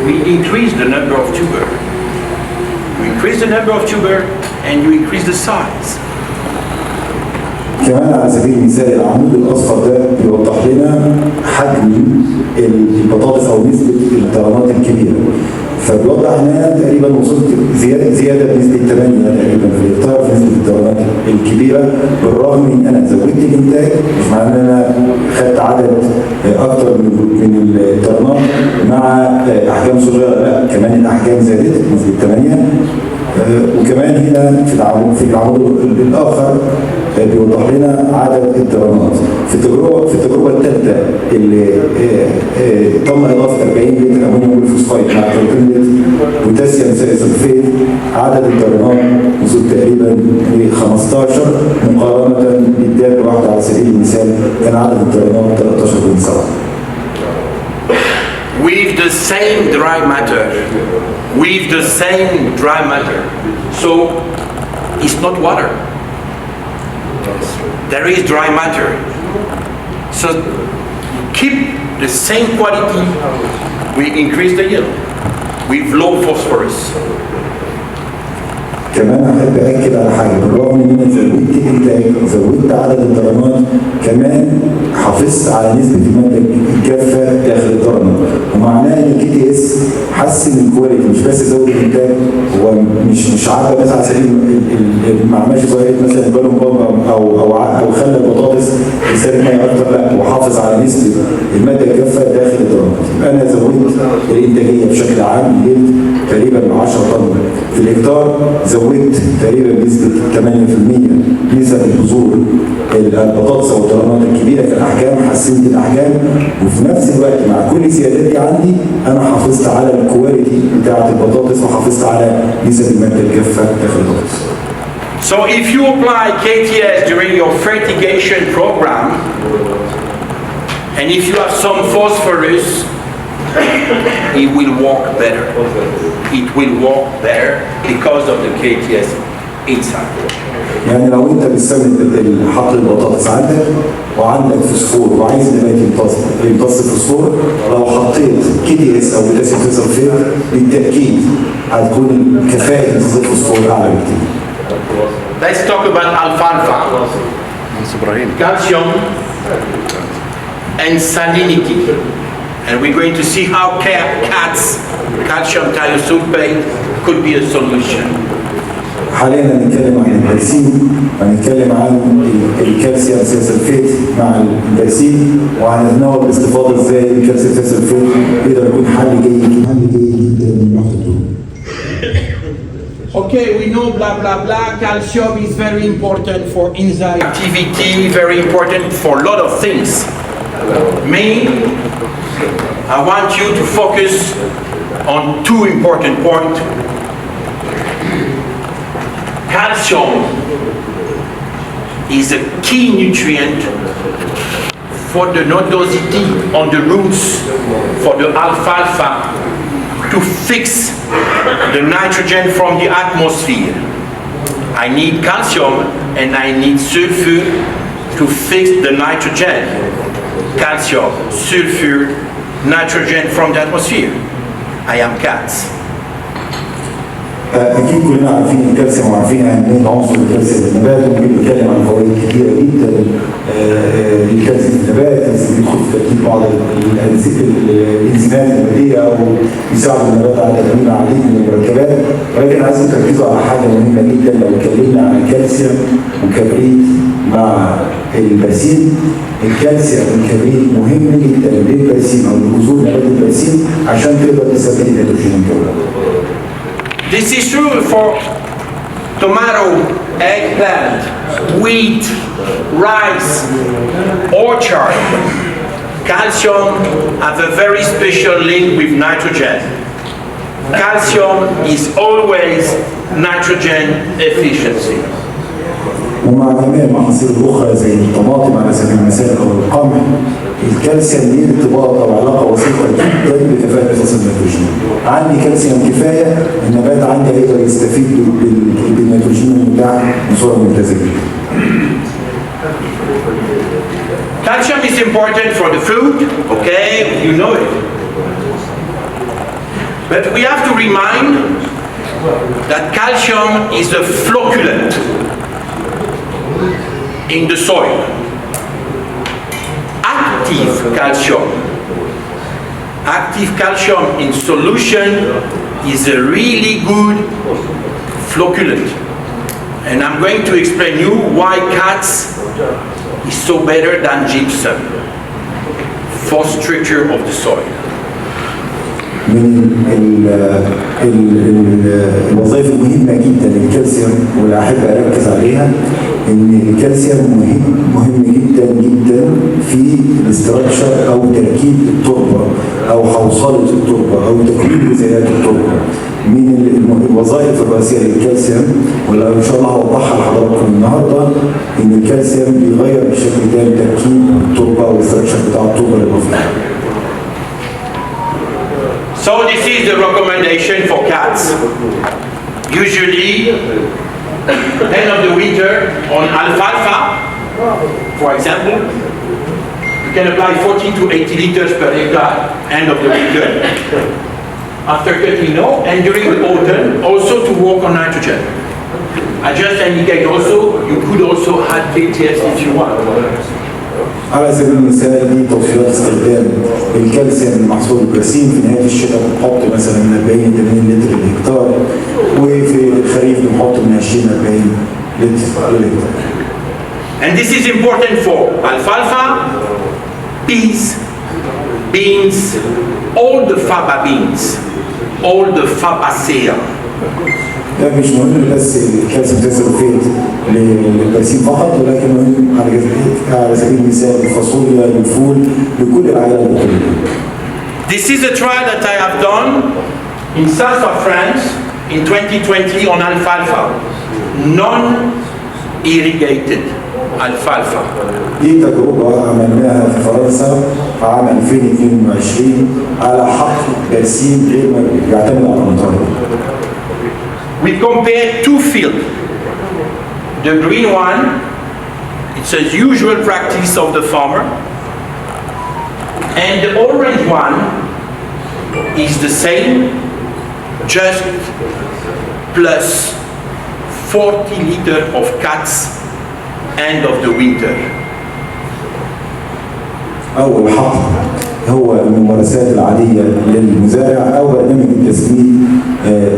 We increase the number of tuber. You increase the number of tuber and you increase the size. كمان على سبيل المثال العمود الاصفر ده بيوضح لنا حجم البطاطس او نسبه الطرنات الكبيره، فبيوضح ان انا تقريبا وصلت زياده بنسبه 8 تقريبا في الهكتار في نسبه الطرنات الكبيره، بالرغم من انا زودت الانتاج، مش معناه ان انا خدت عدد اكثر من الطرنات مع احجام صغيره، لا كمان الاحجام زادت بنسبه 8. وكمان هنا في العمود الاخر بيوضح لنا عدد الطرنات. في التجربه الثالثه اللي تم اضافه 40 لتر امونيوم بوليفوسفات مع 30 لتر بوتاسيوم سلفيت، عدد الطرنات وصل تقريبا ل 15 مقارنه بالدال الواحده. على سبيل المثال كان عدد الطرنات 13.7. With the same dry matter, so it's not water. There is dry matter. So keep the same quality, we increase the yield with low phosphorus. كمان احب اكد على حاجه، بالرغم ان انا زودت الانتاج زودت عدد الطرنات، كمان حافظت على نسبه الماده الجافه داخل الطرنات، ومعناه ان الكي تي اس حسن الكواليتي، مش بس زود الانتاج، هو مش عارفه بس على سبيل ما عملش زي مثلا بالون بامب او خلى البطاطس يسال ميه اكتر، لا هو حافظ على نسبه الماده الجافه داخل الطرنات. يبقى انا زودت الانتاجيه بشكل عام تقريبا 10 طن في الهكتار، زودت تقريبا بنسبه 8% نسب البذور البطاطس او الطرنات الكبيره في الاحجام، حسنت الاحجام، وفي نفس الوقت مع كل الزيادات دي عندي انا حافظت على الكواليتي بتاعه البطاطس وحافظت على نسب الماده الجافه داخل البطاطس. So if you apply KTS during your fertigation program, and if you have some phosphorus, it will work better. It will work better because of the KTS inside. يعني لو انت بتستخدم حقل البطاطس عندك وعندك فوسفور وعايز دلوقتي يمتص الفوسفور، لو حطيت كي تي اس او بوتاسيوم سلفيت بالتاكيد هتكون كفاءه امتصاص الفوسفور اعلى بكتير. Let's talk about alfalfa, calcium, and salinity. And we're going to see how cats, calcium thiosulfate, could be a solution. حاليا هنتكلم عن البرسيم، هنتكلم عن الكالسيوم سلفيت مع البرسيم، وهنتناول باستفاضه ازاي الكالسيوم سلفيت يقدر يكون حل جيد جدا من نقطه الدهون. Okay, we know blah blah blah. Calcium is very important for enzyme activity, very important for a lot of things. Mainly, I want you to focus on two important points. Calcium is a key nutrient for the nodosity on the roots for the alfalfa to fix the nitrogen from the atmosphere. I need calcium and I need sulfur to fix the nitrogen. Calcium, sulfur, nitrogen from the atmosphere. I am cats. اكيد كلنا عارفين الكالسيوم وعارفين اهميه عنصر الكالسيوم في النبات، وممكن نتكلم عن فوائد كثيره جدا للكالسيوم في النبات، بيدخل في تركيب بعض الانزيمات النباتيه او يساعد النبات على تكوين العديد من المركبات، ولكن عايزين تركزوا على حاجه مهمه جدا. لو اتكلمنا عن الكالسيوم وكبريت مع البرسيم، الكالسيوم والكبريت مهم جدا للبرسيم او لجذور نبات البرسيم عشان تقدر تثبت النيتروجين الجوي. This is true for tomato, eggplant, wheat, rice, orchard. Calcium has a very special link with nitrogen. Calcium is always nitrogen efficiency. ومع جميع المحاصيل الاخرى زي الطماطم على سبيل المثال او القمح، الكالسيوم ليه ارتباط او علاقه وثيقه جدا بكفاءه فصل النيتروجين. عندي كالسيوم كفايه، النبات عندي هيقدر يستفيد بالنيتروجين المتاح بصوره ممتازه جدا. Calcium is important for the food, okay, you know it. But we have to remind that calcium is a flocculant in the soil. Active calcium in solution is a really good flocculant. And I'm going to explain you why cats is so better than gypsum for structure of the soil. من الوظائف المهمة جدا للكالسيوم واللي أحب أركز عليها إن الكالسيوم مهم جدا جدا في الاستراكشر أو تركيب التربة أو حوصلة التربة أو تكوين جزيئات التربة. من الوظائف الرئيسية للكالسيوم واللي إن شاء الله هوضحها لحضراتكم النهارده إن الكالسيوم بيغير بشكل تام تركيب التربة والاستراكشر بتاع التربة للمفيدة. So this is the recommendation for cats. Usually, end of the winter on alfalfa, for example, you can apply 40 to 80 liters per hectare end of the winter. After cutting no, and during the autumn, also to work on nitrogen. I just indicate also, you could also add BTS if you want. على سبيل المثال دي توصيات استخدام الكالسيوم المحصول البرسيم في نهايه الشتاء بنحط مثلا من 40 ل 80 لتر للهكتار، وفي الخريف بنحط من 20 ل 40 لتر للهكتار. And this is important for alfalfa, peas, beans, all the faba beans, all the fabacea. ده مش مهم بس الكالسيوم سلفيت للبرسيم فقط، ولكن مهم على سبيل المثال الفاصوليا، الفول، لكل العائلات الكبيرة. This is a trial that I have done in south of France in 2020 on alfalfa, non-irrigated alfalfa. دي تجربة عملناها في فرنسا في عام 2022 على حقل برسيم غير يعتمد على المطر. We compare two fields. The green one, it's a usual practice of the farmer. And the orange one is the same, just plus 40 liters of cats end of the winter. أول حقل هو الممارسات العادية للمزارع أو برنامج التسميد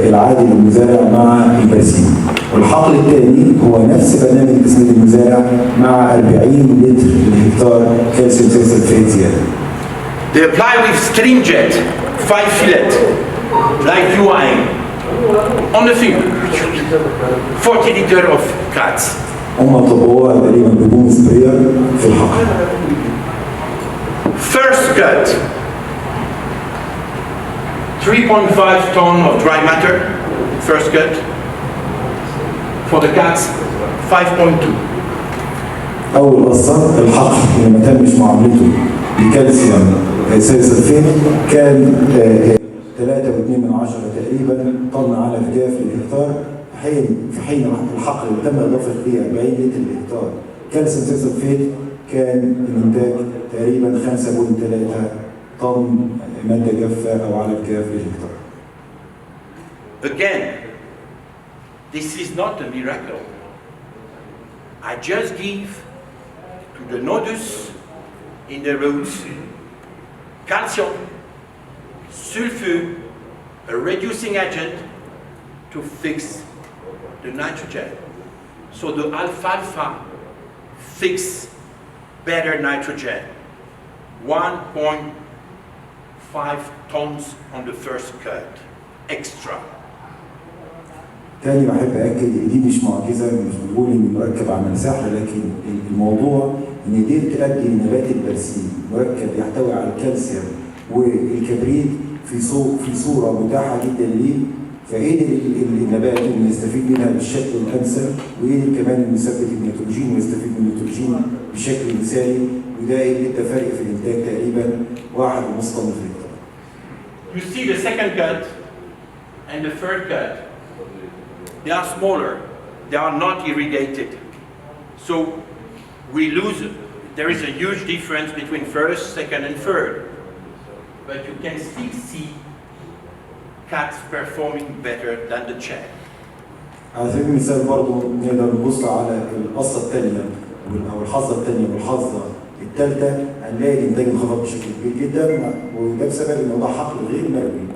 العادي للمزارع مع البرسيم. والحقل الثاني هو نفس برنامج تسميد المزارع مع 40 لتر للهكتار كالسيوم سلفيت زيادة. They apply with stream jet, 5 fillet, like you are on the field, 40 liter of cats. هم طبقوها تقريبا ببوم سبرير في الحقل. First cut, 3.5 ton of dry matter, first cut. For the cats, 5.2. أول قصة الحقل اللي ما تمش معاملته بكالسيوم سلفيت كان 3.2 تقريبا طن على الجاف للهكتار، في حين الحقل اللي تم إضافة فيه 40 لتر للهكتار كالسيوم سلفيت كان الإنتاج تقريبا 5.3 طن مادة جافة أو على الجاف للهكتار. Again, this is not a miracle. I just give to the nodus in the roots calcium, sulfur, a reducing agent to fix the nitrogen. So the alfalfa fix better nitrogen. 1.5 tons on the first cut, extra. تاني بحب أكد دي مش معجزة، مش بنقول إن مركب عمل سحر، لكن الموضوع إن دي تؤدي لنبات البرسيم مركب يحتوي على الكالسيوم والكبريت في صورة متاحة جدا ليه، فقدر النبات إنه يستفيد منها بالشكل الأمثل، وقدر كمان إنه يثبت النيتروجين ويستفيد من النيتروجين بشكل مثالي، وده ادى فرق في الإنتاج تقريبا 1.5 طن في الهكتار. You see the second cut and the third cut. They are smaller, they are not irrigated. So we lose, there is a huge difference between first, second and third. But you can still see cats performing better than the check. على سبيل المثال برضه نقدر نبص على القصة الثانية أو الحظة الثانية والحظة الثالثة، هنلاقي الإنتاج انخفض بشكل كبير جدا، وده بسبب إن ده حقل غير مروي.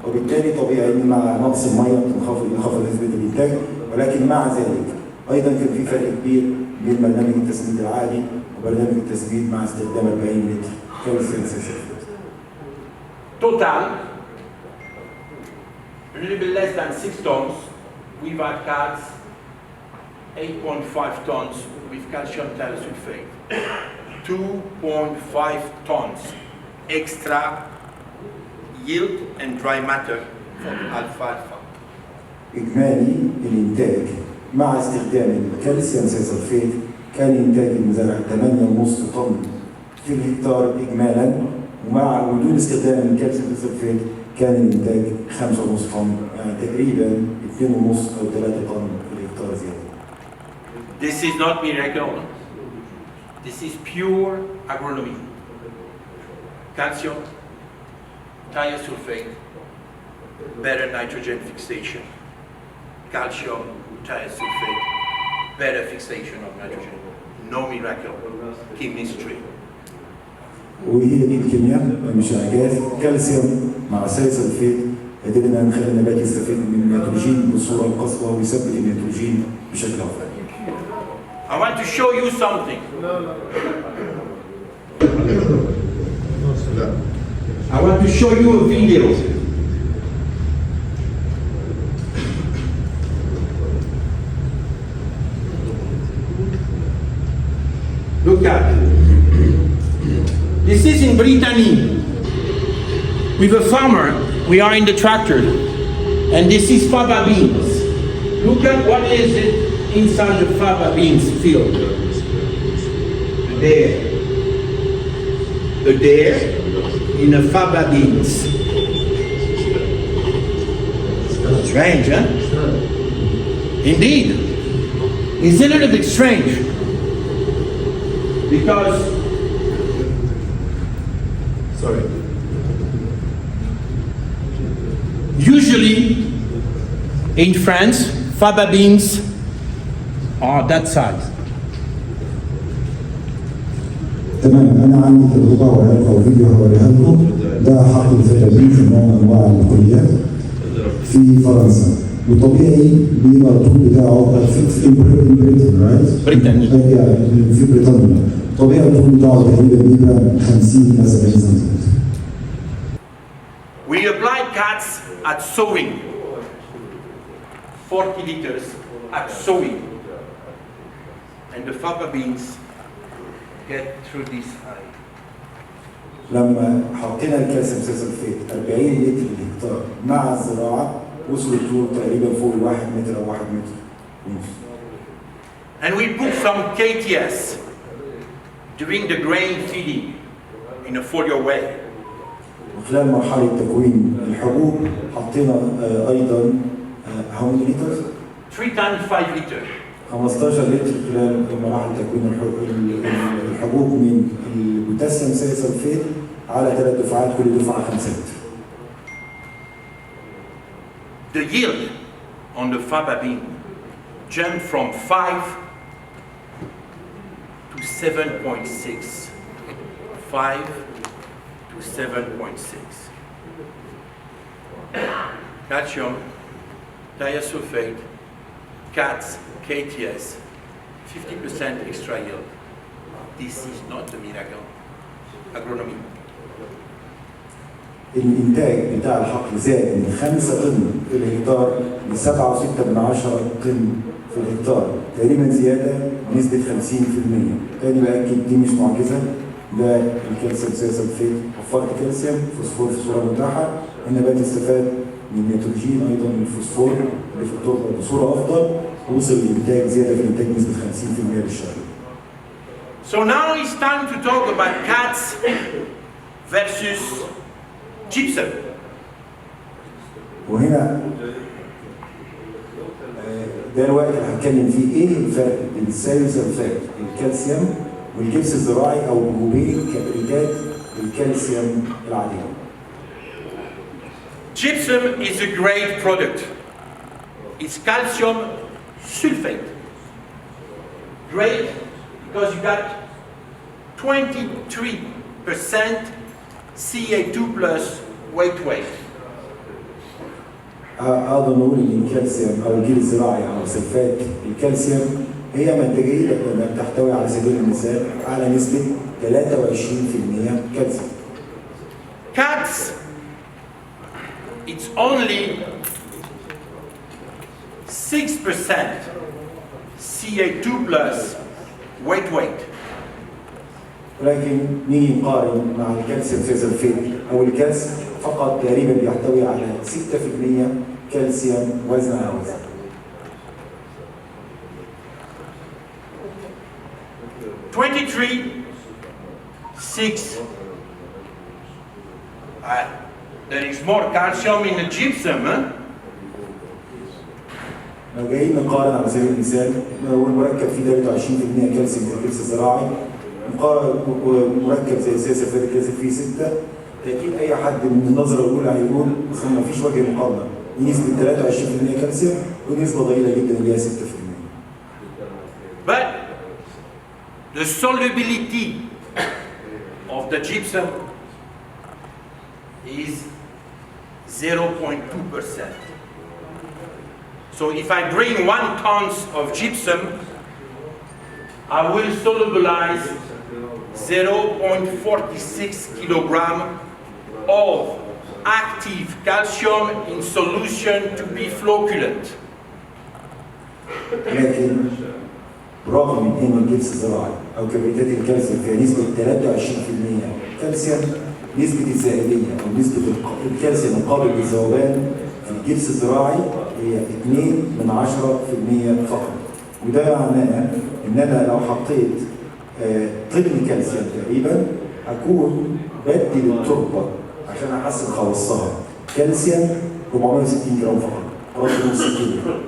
وبالتالي طبيعي ان مع نقص الميه تنخفض نسبه الانتاج، ولكن مع ذلك ايضا كان في فرق كبير بين برنامج التسميد العادي وبرنامج التسميد مع استخدام 40 لتر كالسيوم سلفيت. Total, a little bit less than 6 tons. We've had cats 8.5 tons with calcium thiosulfate. 2.5 tons extra yield and dry matter for alfalfa. إجمالي الإنتاج مع استخدام الكالسيوم سلفيت كان إنتاج المزارع 8.5 طن في الهكتار إجمالا، ومع وجود استخدام الكالسيوم سلفيت كان الإنتاج 5.5 طن، يعني تقريبا 2.5 أو 3 طن في الهكتار زيادة. This is not miracle. This is pure agronomy. Calcium, thiosulfate, better nitrogen fixation. Calcium, thiosulfate, better fixation of nitrogen. No miracle. Chemistry. وهي دي الكيمياء مش اعجاز، كالسيوم مع سلفيت قدرنا نخلي النبات يستفيد من النيتروجين بصوره القصوى ويثبت النيتروجين بشكل افضل. I want to show you something. I want to show you a video. Look at it. This is in Brittany. With a farmer, we are in the tractor, and this is faba beans. Look at what is it inside the faba beans field. There. The dare in the faba beans. Strange, huh? Indeed. It's a little bit strange. Because, sorry. Usually in France, faba beans are that size. تمام. انا عندي تجربه هوريها لكم او فيديو هوريها لكم. ده حقل فتابين في نوع من انواع البقوليات في فرنسا، وطبيعي بيبقى الطول بتاعه في بريطانيا في بريطانيا طبيعي الطول بتاعه تقريبا بيبقى 50 إلى 70 سم. We apply cats at sowing, 40 liters at sowing, and the fava beans get through this eye. لما حطينا الكالسيوم سلفيت 40 لتر للهكتار مع الزراعه وصل الطول تقريبا فوق ال1 متر او 1 متر ونص. And we put some KTS during the grain feeding in a foliar way. وخلال مرحله تكوين الحبوب حطينا ايضا how many liters؟ 3 times 5 liters. 15 لتر خلال مراحل تكوين الحبوب من البوتاسيوم سلفيت على 3 دفعات، كل دفعه 5 لتر. The yield on the fava bean jumped from 5 to 7.6. 5 to 7.6. Calcium, disulfate, CATS, KTS, 50% extra yield. This is not a miracle. Agronomy. الانتاج بتاع الحقل زاد من 5 طن في الهكتار ل 7.6 طن في الهكتار، تقريبا زياده بنسبه 50%. تاني باكد دي مش معجزه، ده الكالسيوم سلفيت وفرت كالسيوم فوسفور في صوره متاحه، النبات استفاد من النيتروجين ايضا من الفوسفور اللي في التربه بصوره افضل، وصل لانتاج زياده في الانتاج بنسبه 50% للشهر. So now it's time to talk about CATS versus gypsum. وهنا ده الوقت اللي هنتكلم فيه ايه الفرق بين السلفات الكالسيوم والجبس الزراعي او بجوبين كبريتات الكالسيوم العاديه. Gypsum is a great product. It's calcium sulfate. Great because you got 23% Ca2 plus weight. اقدر نقول ان الكالسيوم او الجيل الزراعي او سلفات الكالسيوم هي منتجيه لانها بتحتوي على سبيل المثال على نسبه 23% كالسيوم. CATS, it's only 6% Ca2 plus weight. ولكن نيجي نقارن مع الكالسيوم سلفيت او الكالسيوم فقط تقريبا بيحتوي على 6% كالسيوم وزن على وزن. There is more calcium in the gypsum, huh? لو جايين نقارن على سبيل المثال لو المركب فيه 23% كالسيوم في الجبس الزراعي مقارن مركب زي سلفات الكالسيوم فيه 6، اكيد اي حد من النظره الاولى هيقول بس ما فيش وجه مقارنه، دي نسبه 23% كالسيوم ونسبه ضئيله جدا اللي هي 6%. But the solubility of the gypsum is 0.2%. So if I bring 1 ton of gypsum, I will solubilize 0.46 kilogram of active calcium in solution to be flocculent. لكن برغم من ان الجبس الزراعي او كبريتات الكالسيوم فيها نسبه 23% كالسيوم، نسبه الزائديه او نسبه الكالسيوم القابل للذوبان في الجبس الزراعي هي 2% فقط. وده معناه ان انا لو حطيت طن كالسيوم تقريبا هكون بدي للتربه عشان احسن خواصها كالسيوم 460 جرام فقط، 460 جرام.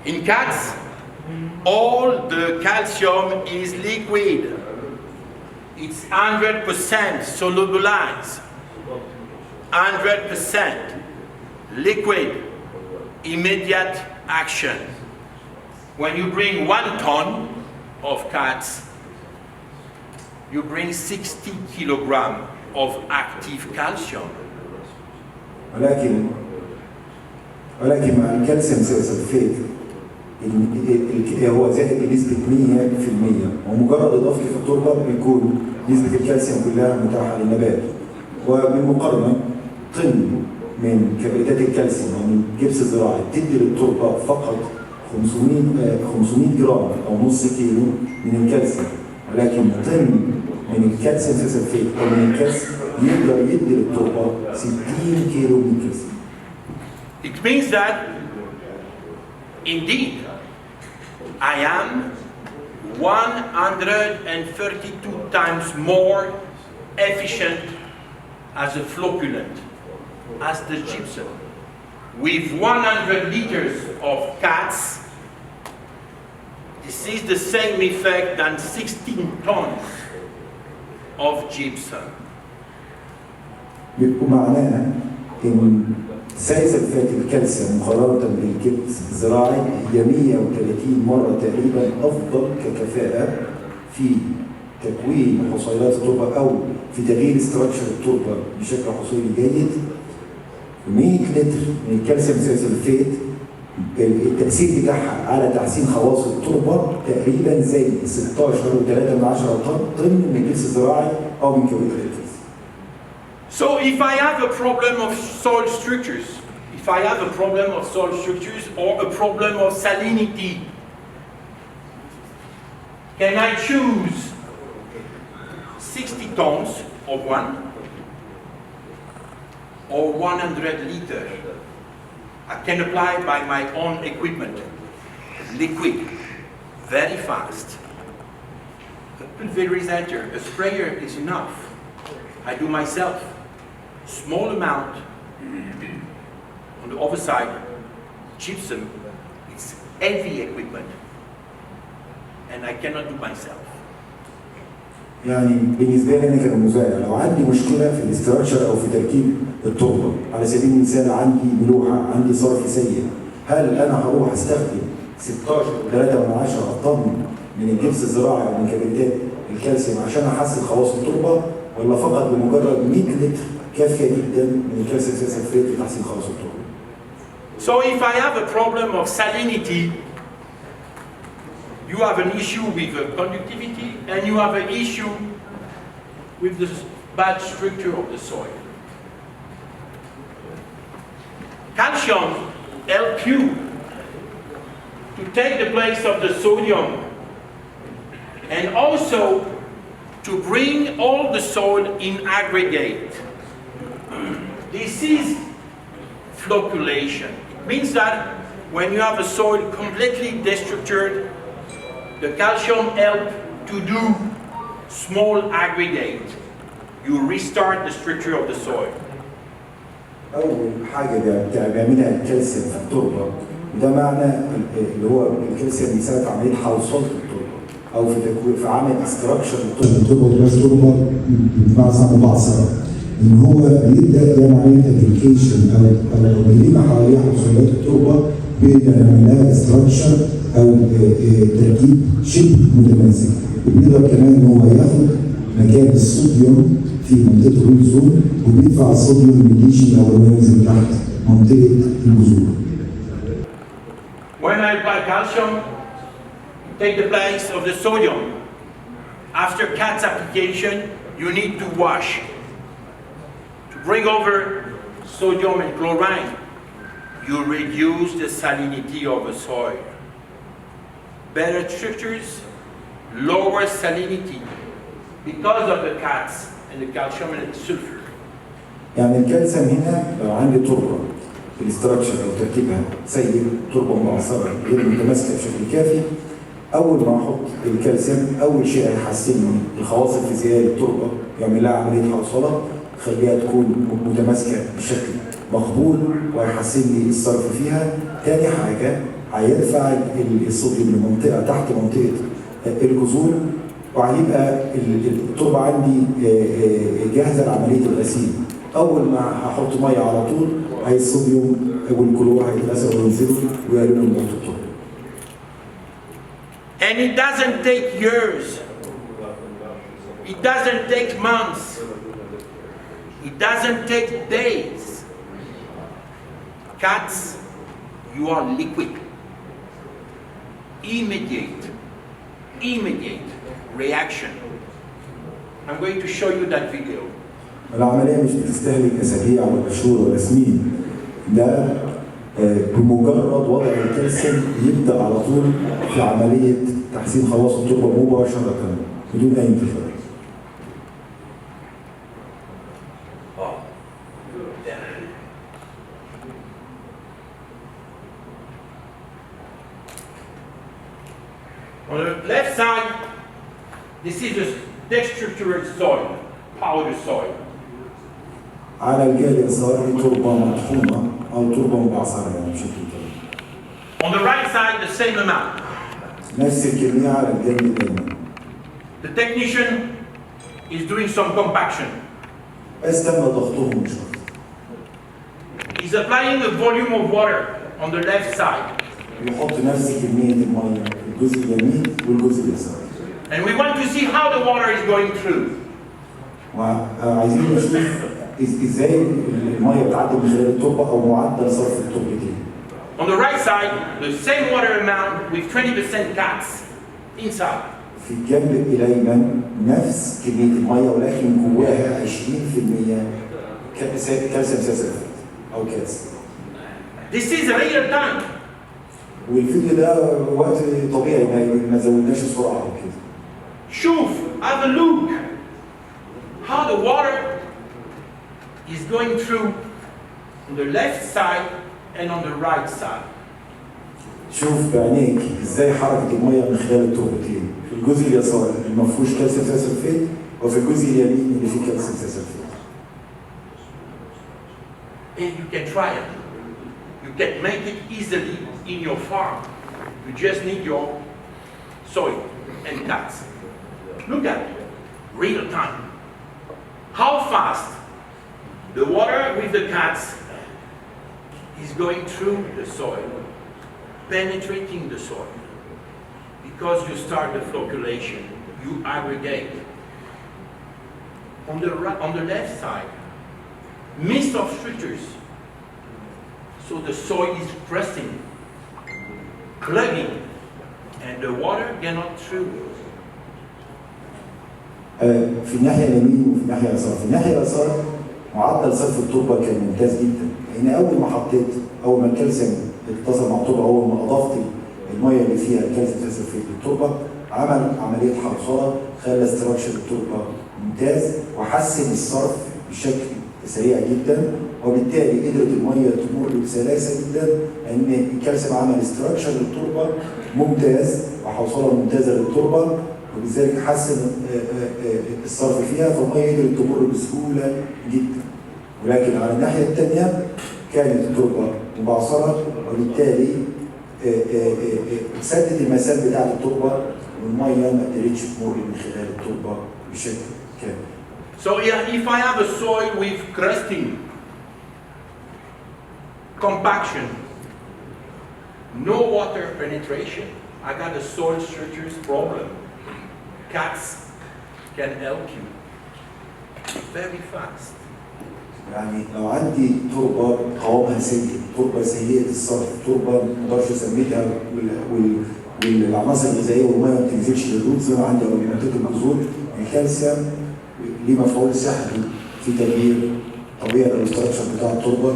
In CATS, all the calcium is liquid. It's 100% solubilized, 100% liquid, immediate action. When you bring 1 ton of CATS, you bring 60 kilograms of active calcium. ولكن مع الكالسيوم سلفيت هو زائد بنسبة 100%، ومجرد إضافته في التربة بيكون نسبة الكالسيوم كلها متاحة للنبات. وبالمقارنة طن من كبريتات الكالسيوم من جبس زراعي تدي للتربة فقط 500 جرام أو نص كيلو من الكالسيوم، ولكن طن من الكالسيوم سلفيت أو من الكالسيوم يقدر يدي للتربة 60 كيلو من الكالسيوم. It means that, indeed, I am 132 times more efficient as a flocculant, as the gypsum. With 100 liters of cats, this is the same effect than 16 tons of gypsum. بمعناه إن سلفات الكالسيوم مقارنة بالجبس الزراعي هي 130 مرة تقريبا أفضل ككفاءة في تكوين حصيلات التربة أو في تغيير استراكشر التربة بشكل حصيلي جيد. 100 لتر من الكالسيوم سلفيت التأثير بتاعها على تحسين خواص التربة تقريبا زي 16.3 طن من الجبس الزراعي أو من كبريت الكالسيوم. So if I have a problem of soil structures, or a problem of salinity, can I choose 60 tons of one or 100 liters? I can apply by my own equipment, liquid, very fast. A pulverizer, a sprayer is enough. I do myself. Small amount on the other side, gypsum, it's heavy equipment and I cannot do myself. يعني بالنسبة لي أنا كمزارع لو عندي مشكلة في الاستراكشر أو في تركيب التربة، على سبيل المثال عندي ملوحة، عندي صرف سيء، هل أنا هروح أستخدم 16.3 طن من الجبس الزراعي أو من كبريتات الكالسيوم عشان أحسن خواص التربة، ولا فقط بمجرد 100 لتر كافية جدا من الكالسيوم سلفيت لتحسين خواص التربة؟ So if I have a problem of salinity, you have an issue with the conductivity and you have an issue with the bad structure of the soil. Calcium helps you to take the place of the sodium and also to bring all the soil in aggregate. This is flocculation. It means that when you have a soil completely destructured, the calcium helps to do small aggregate. You restart the structure of the soil. أول حاجة بيعملها الكالسيوم في التربة، وده معنى اللي هو الكالسيوم بيساعد في عملية حوصلة التربة أو في عمل استراكشر التربة ودراسة التربة بمعنى مبعثرة. إن هو بيبدأ يعمل عملية ابلكيشن أو بيلم حواليها حصيلات التربة، بيبدأ يعمل لها استراكشر أو تركيب شبه متماسك، وبيقدر كمان إن هو ياخد مكان الصوديوم في منطقة الروت زون وبيدفع الصوديوم من يجي أو ينزل تحت منطقة الجذور. When I apply calcium, take the place of the sodium. After CAT's application, you need to wash to bring over sodium and chlorine. You reduce the salinity of the soil. Better structures, lower salinity because of the CATs and the calcium and the sulfur. يعني الكالسيوم هنا لو عندي تربة الاستراكشر او تركيبها سيء، تربة معصرة غير متماسكة بشكل كافي، أول ما أحط الكالسيوم أول شيء هيحسن لي الخواص الفيزيائية للتربة، يعمل لها عملية حوصلة، خليها تكون متماسكة بشكل مقبول وهيحسن لي الصرف فيها. تاني حاجة هيرفع الصوديوم لمنطقة تحت منطقة الجذور، وهيبقى التربة عندي جاهزة لعملية الغسيل. أول ما هحط مية على طول هي الصوديوم والكلور هيتغسلوا وينزلوا ويقللوا من ضغط التربة. And it doesn't take years It doesn't take months. It doesn't take days. Cats, you are liquid. Immediate reaction. I'm going to show you that video. العملية مش بتستهلك أسابيع ولا شهور ولا سنين. ده بمجرد وضع الكالسيوم يبدأ على طول في عملية تحسين خواص التربة مباشرة بدون أي انتظار. On the left side, this is a textured soil, powder soil. على الجهة اليسار دي تربة مطحونة أو تربة مبعثرة يعني بشكل طبيعي. On the right side, the same amount. نفس الكمية على الجنب اليمين. The technician is doing some compaction. بس تم ضغطهم مش أكتر. He's applying a volume of water on the left side. بيحط نفس كمية المية في الجزء اليمين والجزء اليسار. And we want to see how the water is going through. وعايزين نشوف ازاي المية بتعدي من خلال التربة أو معدل صرف التربتين. On the right side, the same water amount with 20% cats inside. في الجنب الأيمن نفس كمية المية ولكن جواها 20% كالسيوم سلفيت أو كالسيوم. This is real time. والفيديو ده وقت طبيعي ما زودناش السرعة أو كده. شوف, have a look how the water is going through on the left side and on the right side. شوف بعينيك ازاي حركة المية من خلال التربتين في الجزء اليسار اللي ما فيهوش كالسيوم سلفيت وفي الجزء اليمين اللي فيه كالسيوم سلفيت. And you can try it. You can make it easily in your farm. You just need your soil and cats. Look at it, real time. How fast the water with the cats is going through the soil, penetrating the soil. Because you start the flocculation, you aggregate. On the left side, mist of structures. So the soil is pressing, clogging, and the water cannot through. في الناحية اليمين وفي الناحية اليسار، في الناحية اليسار معدل صرف التربة كان ممتاز جدا، لأن أول ما الكالسيوم اتصل مع التربة، أول ما أضفت المية اللي فيها الكالسيوم سلفيت للتربة عمل عملية حرصرة، خلى استراكشر التربة ممتاز وحسن الصرف بشكل سريع جدا، وبالتالي قدرت المية تمر بسلاسة جدا لأن الكالسيوم عمل استراكشر للتربة ممتاز وحوصلة ممتازة للتربة، وبذلك حسن الصرف فيها، فالمية قدرت تمر بسهولة جدا. ولكن على الناحية الثانية كانت التربة مبعثرة وبالتالي سدت المسام بتاعت التربة والمية ما قدرتش تمر من خلال التربة بشكل كامل. So if I have a soil with crusting, compaction, no water penetration, I got a soil structures problem. Cats can help you very fast. يعني لو عندي تربة قوامها سيء، تربة سيئة الصرف، تربة ما اقدرش اسميها والعناصر الغذائية والمية ما بتنزلش للروت زي ما عندي منطقة الجذور، الكالسيوم ليه مفعول سحري في تغيير طبيعة الاستراكشر بتاع التربة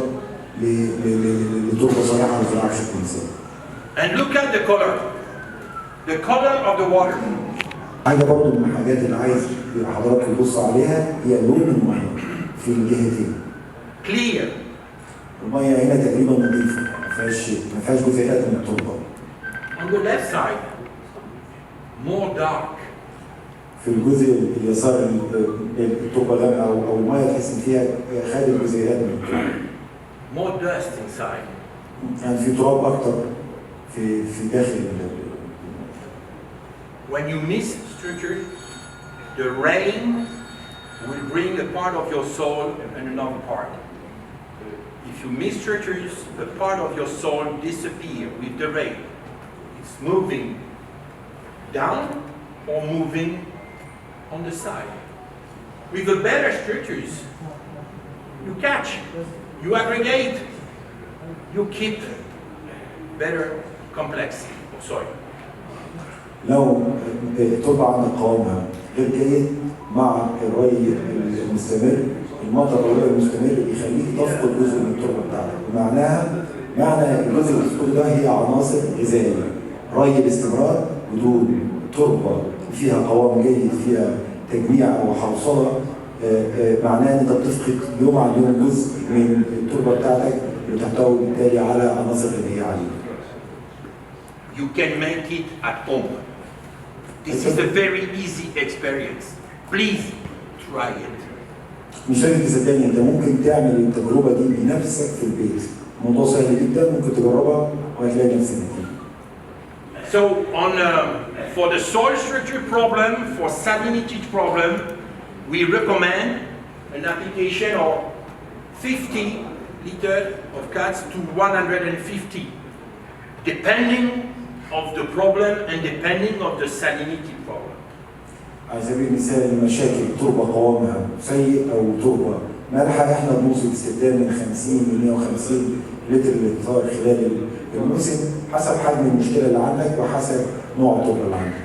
لتربة صالحة للزراعة بشكل مثالي. And look at the color of the water. حاجة برضه من الحاجات اللي عايز حضراتكم تبصوا عليها هي لون المية في الجهتين. Clear. المية هنا تقريبا نظيفة، ما فيهاش جزيئات من التربة. On the left side, more dark. في الجزء اليسار التربة غامقة أو المية تحس إن فيها خالي الجزيئات من التربة. More dust inside. يعني في تراب أكتر في داخل. When you miss structure, the rain will bring a part of your soil and another part. If you miss structures, a part of your soil disappears with the rain. It's moving down or moving on the side. With the better structures, you catch, you aggregate, you keep better complex soil. لو التربة عندك قوامها غير جيد مع الري المستمر، المطر الري المستمر بيخليك تفقد جزء من التربة بتاعتك، معنى الجزء اللي بتفقده ده هي عناصر غذائية. ري باستمرار بدون تربة فيها قوام جيد، فيها تجميع وحوصلة، معناه ان انت بتفقد يوم عن يوم جزء من التربة بتاعتك اللي تحتوي بالتالي على عناصر غذائية عالية. You can make it at home. This is a very easy experience. Please try it. مش لازم تصدقني، انت ممكن تعمل التجربة دي بنفسك في البيت. الموضوع سهل جدا، ممكن تجربها وهتلاقي نفسك فيه. So for the soil structure problem, for salinity problem, we recommend an application of 50 liters of cats to 150, depending of the problem and depending of the salinity problem. على سبيل المثال المشاكل تربة قوامها سيء أو تربة مالحة، احنا بنوصل استخدام من 50 ل 150 لتر للهكتار خلال الموسم حسب حجم المشكلة اللي عندك وحسب نوع التربة اللي عندك.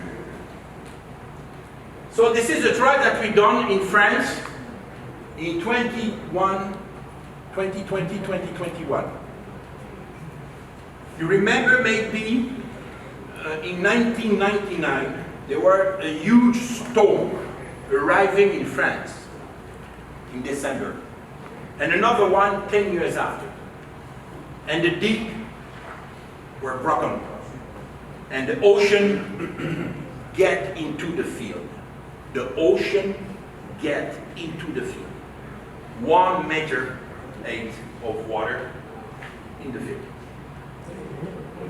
So this is a trial that we done in France in 2020-2021. You remember maybe in 1999 there were a huge storm arriving in France in December, and another one 10 years after. And the deep were broken, and the ocean get into the field. The ocean get into the field. 1.8 meters of water in the field.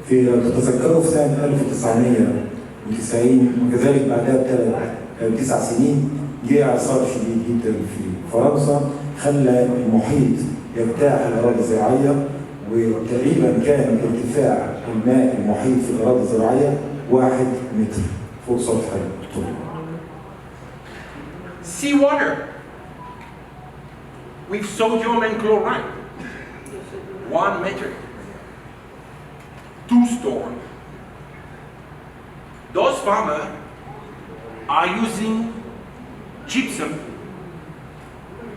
في تتذكروا في سنة 1990 وكذلك بعدها ب9 سنين جه إعصار شديد جدا في فرنسا خلى المحيط يرتاح الأراضي الزراعية، وتقريبا كان ارتفاع الماء المحيط في الأراضي الزراعية 1 متر فوق سطح التربة. Seawater with sodium and chloride, 1 meter. 2 storms. Those farmers are using gypsum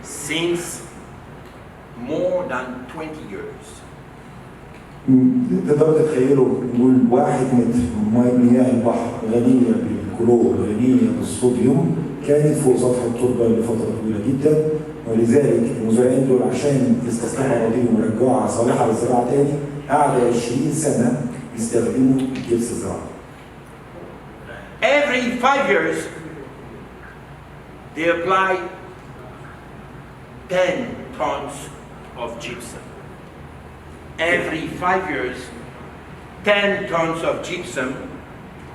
since more than 20 years. تقدروا تتخيلوا نقول 1 متر من مياه البحر غنية بالكلور غنية بالصوديوم كانت فوق سطح التربة لفترة طويلة جدا، ولذلك المزارعين دول عشان يستصلحوا أراضيهم ويرجعوها صالحة للزراعة تاني قعدوا 20 سنة يستخدموا الجبس الزراعي. Every 5 years they apply 10 tons of gypsum. Every 5 years 10 tons of gypsum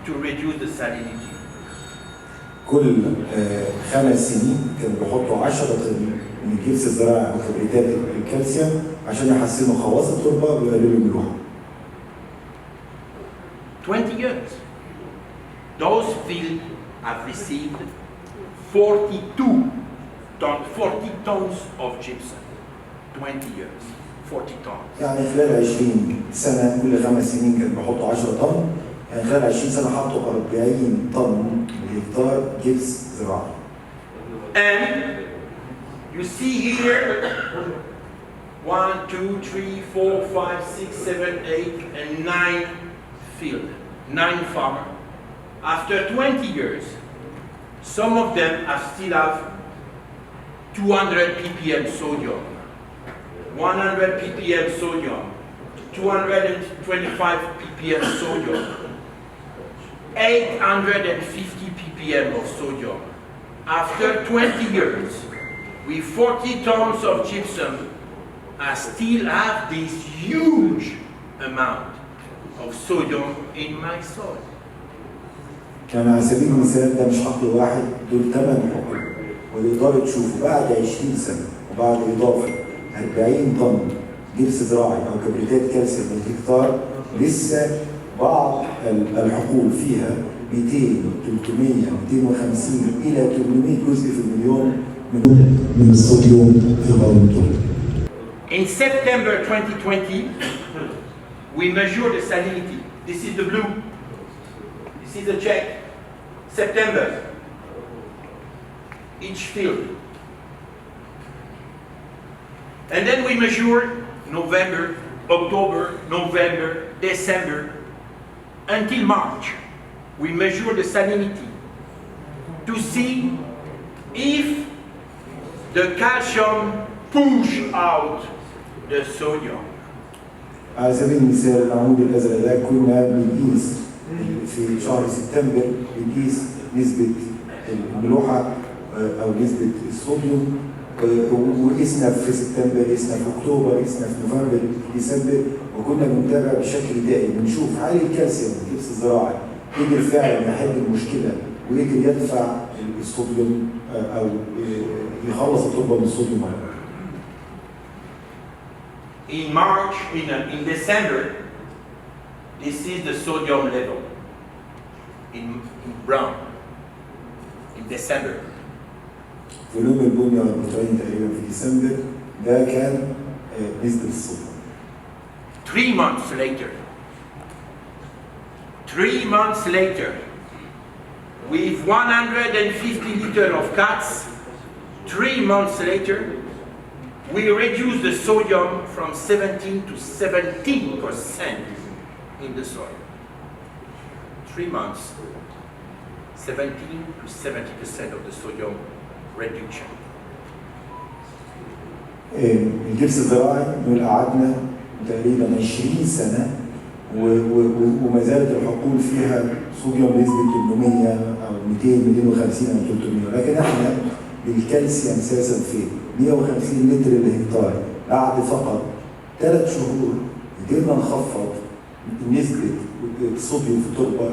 to reduce the salinity. كل 5 سنين كانوا بيحطوا 10 طن من الجبس الزراعي او كبريتات الكالسيوم عشان يحسنوا خواص التربه ويقللوا الملوحه. 20 years. Those fields have received 40 tons of gypsum. 20 years, 40 tons. يعني خلال 20 سنه كل 5 سنين كانوا بيحطوا 10 طن، يعني خلال 20 سنه حطوا 40 طن للهكتار جبس زراعي. And you see here 1, 2, 3, 4, 5, 6, 7, 8, and 9 field, 9 farmers. After 20 years, some of them still have 200 ppm sodium, 100 ppm sodium, 225 ppm sodium, 850 ppm of sodium. After 20 years, with 40 tons of gypsum, I still have this huge amount of sodium in my soil. كان على سبيل المثال ده مش حقل واحد، دول 8 حقول، وتقدروا تشوفوا بعد 20 سنه وبعد اضافه 40 طن جبس زراعي او كبريتات كالسيوم للهكتار لسه بعض الحقول فيها 200 300 250 إلى 800 جزء في المليون من الصوديوم في البارامتر. In September 2020, we measured the salinity. This is the blue. This is the check. September. Each field. And then we measured November, October, November, December, until March. We measured the salinity to see if the calcium push out the sodium. على سبيل المثال العمود الازرق ده كنا بنقيس في شهر سبتمبر بنقيس نسبه الملوحه او نسبه الصوديوم، وقسنا في سبتمبر، قسنا في اكتوبر، قسنا في نوفمبر، ديسمبر، وكنا بنتابع بشكل دائم بنشوف هل الكالسيوم الكبس الزراعي قدر فعلا يحل المشكله وقدر يدفع الصوديوم او يخلص التربه من الصوديوم. In March, in December, this is the sodium level in brown. In December. في لون البني والبرتقالي تقريبا في ديسمبر ده كان نسبة الصوديوم. 3 months later, with 150 liters of cats, 3 months later, we reduced the sodium from 17 to 17% in the soil. 3 months, 17 to 70% of the sodium reduction. الجبس الزراعي دول قعدنا تقريبا 20 سنة وما زالت الحقول فيها صوديوم بنسبة 800 أو 200 250 أو 300، لكن احنا بالكالسيوم اساسا في 150 لتر للهكتار بعد فقط 3 شهور قدرنا نخفض نسبة الصوديوم في التربة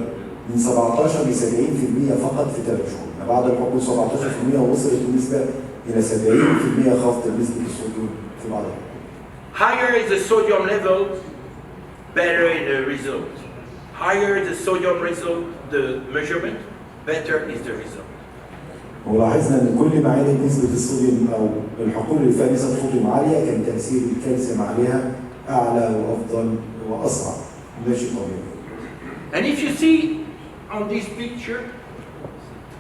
من 17 ل 70% فقط في 3 شهور. بعد الحقول 17% وصلت النسبة إلى 70% خفض نسبة الصوديوم في بعض الحقول. Higher is the sodium level, better is the result. Higher is the sodium result, the measurement, better is the result. ولاحظنا ان كل ما عالت نسبه الصوديوم او الحقول اللي فيها نسبه صوديوم عاليه كان تاثير الكالسيوم عليها اعلى وافضل واسرع. ده شيء طبيعي. And if you see on this picture,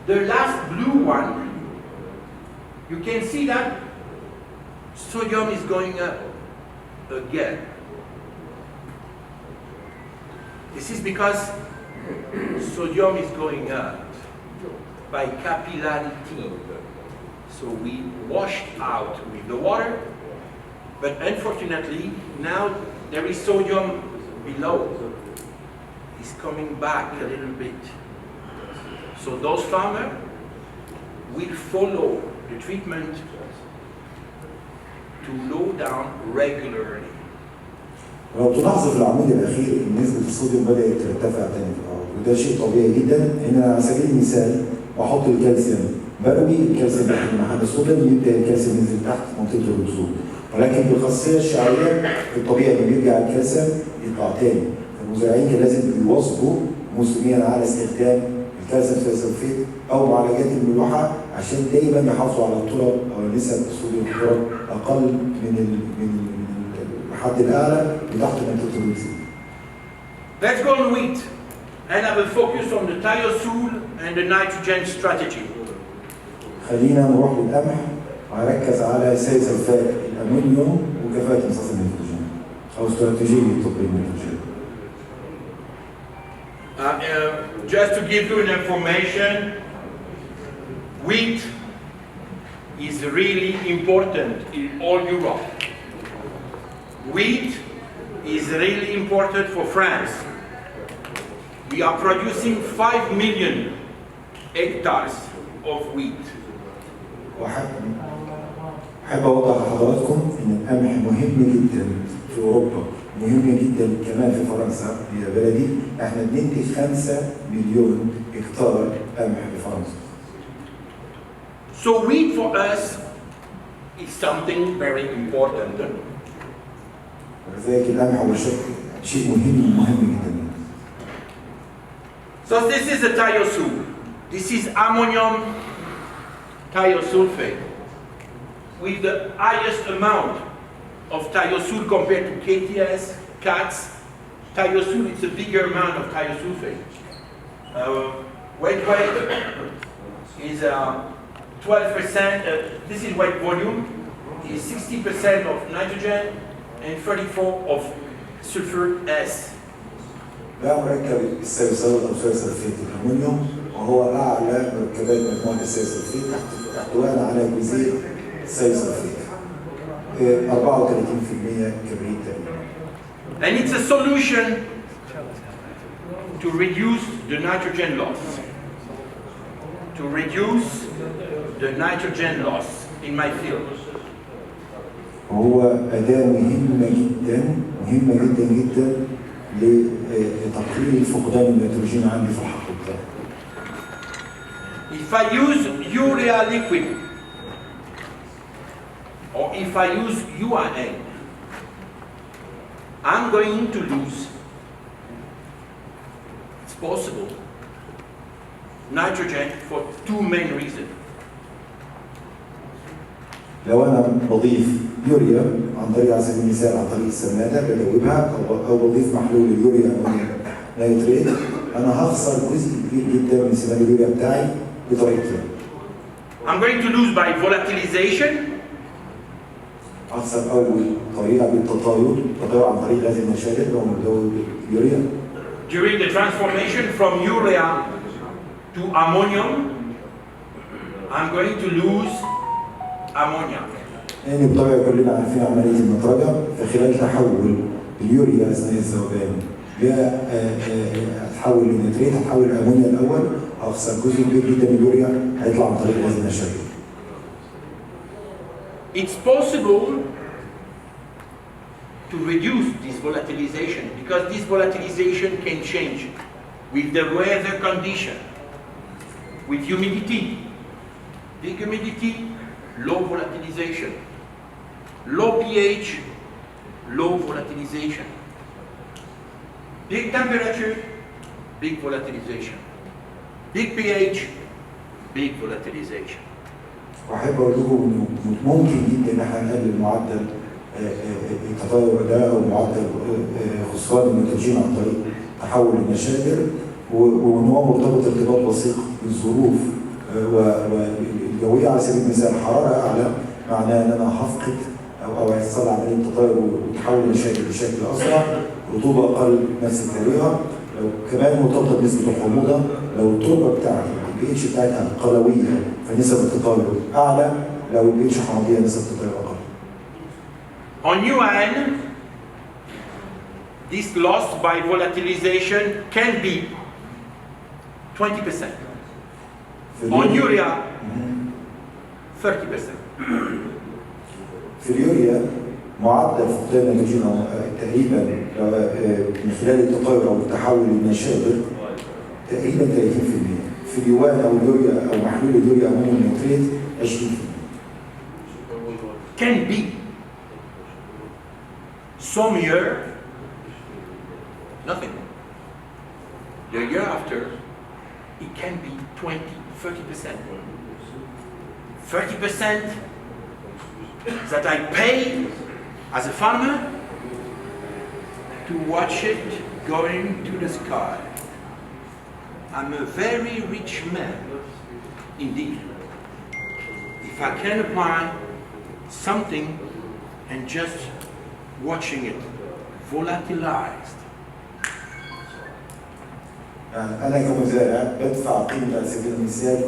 the last blue one, you can see that sodium is going up again. This is because sodium is going up by capillarity. So we washed out with the water, but unfortunately now there is sodium below. It's coming back a little bit. So those farmers will follow the treatment to low down regularly. لو تلاحظوا في العمود الاخير ان نسبه الصوديوم بدات ترتفع تاني في الارض، وده شيء طبيعي جدا. ان على سبيل المثال بحط الكالسيوم بروي الكالسيوم تحت محل الصوديوم يبدا الكالسيوم ينزل تحت منطقه الرسوب، ولكن بالخاصيه الشعريه في الطبيعي لما بيرجع الكالسيوم يطلع تاني. فالمزارعين كان لازم يواظبوا موسميا على استخدام الكالسيوم ثيوسلفيت او معالجات الملوحه عشان دايما يحافظوا على التراب او نسب الصوديوم في التراب اقل من الحد الاعلى وتحت منطقه الرسوب. Let's go on wheat and have a focus on the thiosul and the nitrogen strategy. خلينا نروح للقمح وهركز على ثيوسلفات الامونيوم وكفاءه امتصاص النيتروجين او استراتيجيه تطبيق النيتروجين. Just to give you an information, wheat is really important in all Europe. Wheat is really important for France. We are producing 5 million hectares of wheat. أحب أوضح لحضراتكم إن القمح مهم جدا في أوروبا، مهم جدا كمان في فرنسا هي بلدي، إحنا بننتج 5 مليون هكتار قمح في فرنسا. So wheat for us is something very important. ولذلك القمح هو شيء مهم جدا. So this is a thiosul. This is ammonium thiosulfate with the highest amount of thiosul compared to KTS, CATS. Thiosul, it's a bigger amount of thiosulfate. Weight is 12%, this is weight volume, is 60% of nitrogen and 34% of sulfur S. ده مركب السلسلة أو سلسلة الأمونيوم وهو أعلى مركبات مجموعة السلسلفيت احتواء على جزيء السلسلفيت 34% كبريت تقريبا. And it's a solution to reduce the nitrogen loss. To reduce the nitrogen loss in my field. وهو أداة مهمة جدا لتقليل فقدان النيتروجين عندي في الحقل بتاعي. If I use urea liquid or if I use UAN, I'm going to lose, it's possible, nitrogen for two main reasons. لو أنا بضيف يوريا عن طريق على سبيل المثال عن طريق السمادة بدوبها أو بضيف محلول اليوريا أو نيتريت أنا هخسر جزء كبير جدا من سماد اليوريا بتاعي بطريقتين. I'm going to lose by volatilization. أخسر أول طريقة بالتطاير عن طريق غاز النشادر أو مدوب اليوريا. During the transformation from urea to ammonium, I'm going to lose ammonia. يعني بالطبع كلنا عارفين عملية النطرجة فخلال تحول اليوريا أثناء الذوبان هتحول لنتريت هتحول الأمونيا الأول هخسر جزء كبير جدا من اليوريا هيطلع عن طريق غاز النشادر. It's possible to reduce this volatilization because this volatilization can change with the weather condition, with humidity, big humidity, low volatilization, low pH, low volatilization, big temperature, big volatilization, big pH, big volatilization. وأحب أقول لكم إنه ممكن جدا إن احنا نقلل معدل التطور ده أو معدل خسران النيتروجين عن طريق تحول النشادر وإن هو مرتبط ارتباط وثيق بالظروف والجوية على سبيل المثال حرارة أعلى معناه إن أنا هفقد أو هيحصل عملية تطور وتحول النشادر بشكل أسرع، رطوبة أقل نفس الطريقة، لو كمان مرتبطة بنسبة الحموضة، لو التربة بتاعتي البي اتش بتاعتها قلوية فنسب التطور أعلى، لو البي اتش حمضية نسب التطور أقل. On UAN, this loss by volatilization can be 20%. On urea, 30%. في اليوريا معدل فقدان النيتروجين تقريبا من خلال التطور او التحول للنشادر تقريبا 30%. في اليوان او اليوريا او محلول اليوريا امونيوم نيتريت 20%. Can be some year nothing. The year after it can be 20-30%. 30% that I pay as a farmer to watch it going to the sky. I'm a very rich man indeed if I can apply something and just watching it volatilized. أنا كمزارع بدفع قيمة على سبيل المثال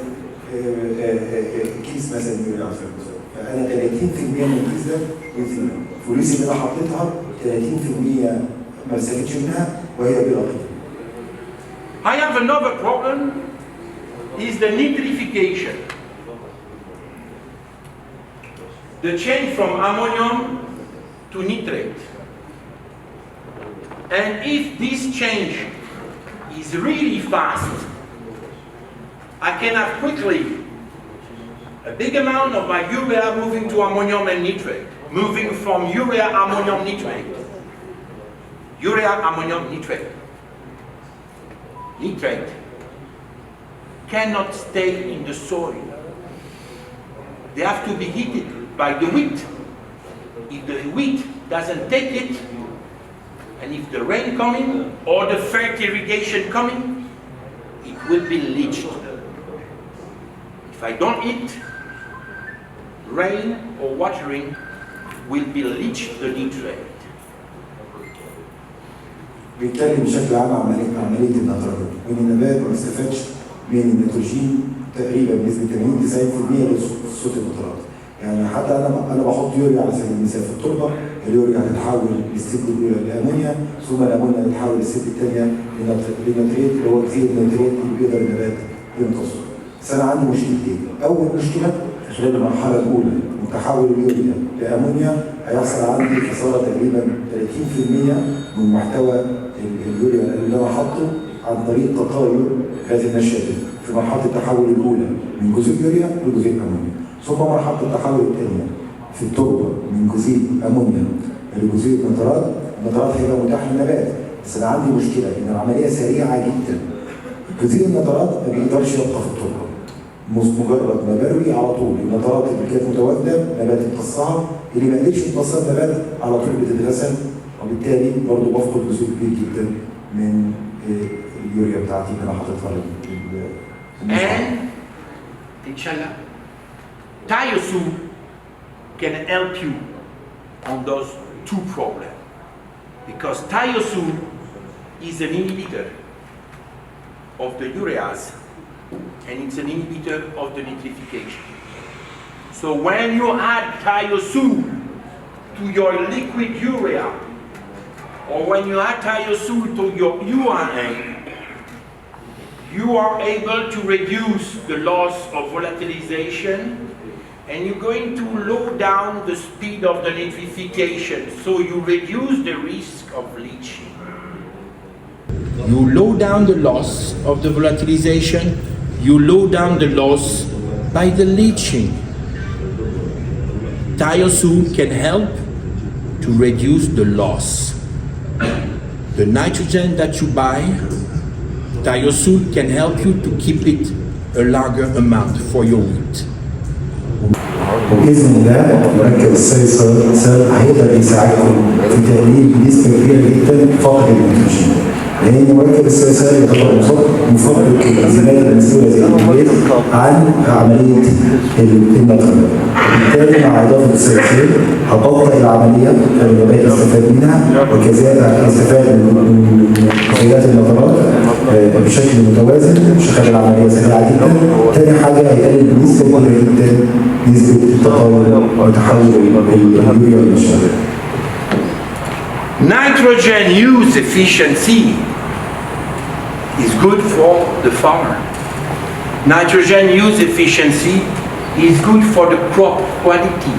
كيس مثلا يوريا على سبيل المثال، فأنا 30% من الكيس ده مثلي، فلوسي اللي أنا حطيتها 30% ما استفدتش منها وهي بلا قيمة. I have another problem is the nitrification. The change from ammonium to nitrate. And if this change is really fast, I can have quickly a big amount of my urea moving to ammonium and nitrate, moving from urea ammonium nitrate, urea ammonium nitrate, nitrate, cannot stay in the soil. They have to be heated by the wheat. If the wheat doesn't take it, and if the rain coming or the fair irrigation coming, it will be leached. If I don't eat, rain or watering will be leached the nutrient. بيتكلم بشكل عام عن عملية النيتروجين، وإن النبات ما بيستفادش من النيتروجين تقريبا بنسبة 80-90% لصوت النيترات. يعني حتى أنا بحط يوريا على سبيل المثال في التربة، اليوريا هتتحول للست الأولى لأمونيا، ثم الأمونيا هتتحول للست الثانية لنتريت اللي هو كثير النتريت اللي بيقدر النبات يمتصه. بس أنا عندي مشكلتين، أول مشكلة خلال المرحلة الأولى من تحول اليوريا لأمونيا هيحصل عندي خسارة تقريبا 30% من محتوى اليوريا اللي أنا حاطه عن طريق تطاير غاز النشادر في مرحلة التحول الأولى من جزيء يوريا لجزيء أمونيا، ثم مرحلة التحول الثانية في التربة من جزيء أمونيا لجزيء نترات. النترات هيبقى متاح للنبات، بس أنا عندي مشكلة إن العملية سريعة جدا. جزيء النترات ما بيقدرش يبقى في التربة، مجرد ما بروي على طول النترات اللي كانت متواجده نبات يمتصها، اللي ما قدرش يمتصها النبات على طول بتتغسل، وبالتالي برضه بفقد جزء كبير جدا من اليوريا بتاعتي اللي انا حاططها And inshallah, Thiosul can help you on those two problems, because Thiosul is an inhibitor of the ureas, and it's an inhibitor of the nitrification. So when you add Thiosul to your liquid urea, or when you add Thiosul to your URA, you are able to reduce the loss of volatilization, and you're going to low down the speed of the nitrification, so you reduce the risk of leaching. You low down the loss of the volatilization, you low down the loss by the leaching. Thiosul can help to reduce the loss. The nitrogen that you buy, Thiosul can help you to keep it a larger amount for your wheat. وبإذن الله مركب السيسر هيقدر يساعدكم في تقليل بنسبة كبيرة جدا فقد النيتروجين. لأن مركب السيسر يعتبر مفرق الإنزيمات المسؤولة زي البيت عن عملية النيتروجين. وبالتالي مع إضافة السيسر هتبطئ العملية فالنبات يستفاد منها، وكذلك يستفاد من مخرجات النترات بشكل متوازن، شغال العملية سريعة جدا. تاني حاجة هيقلل بنسبة كبيرة جدا نسبة التطور وتحول اليوريا للنشادر. Nitrogen use efficiency is good for the farmer. Nitrogen use efficiency is good for the crop quality,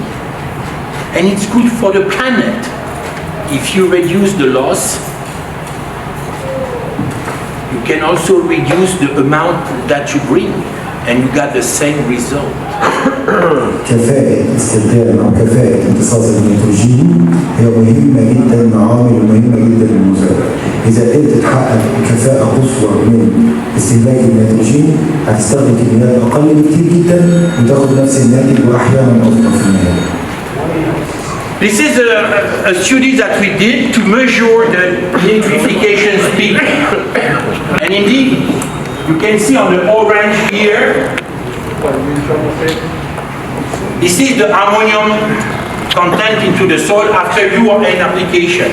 and it's good for the planet. If you reduce the loss, you can also reduce the amount that you bring, and you got the same result. كفاءة استخدام أو كفاءة امتصاص النيتروجين هي مهمة جدا، من عوامل مهمة جدا للمزارع. إذا قدرت تحقق كفاءة قصوى من استهلاك النيتروجين هتستخدم كميات أقل بكتير جدا وتاخد نفس الناتج وأحيانا أفضل في النهاية. This is a study that we did to measure the nitrification speed. And indeed, you can see on the orange here, this is the ammonium content into the soil after URN application.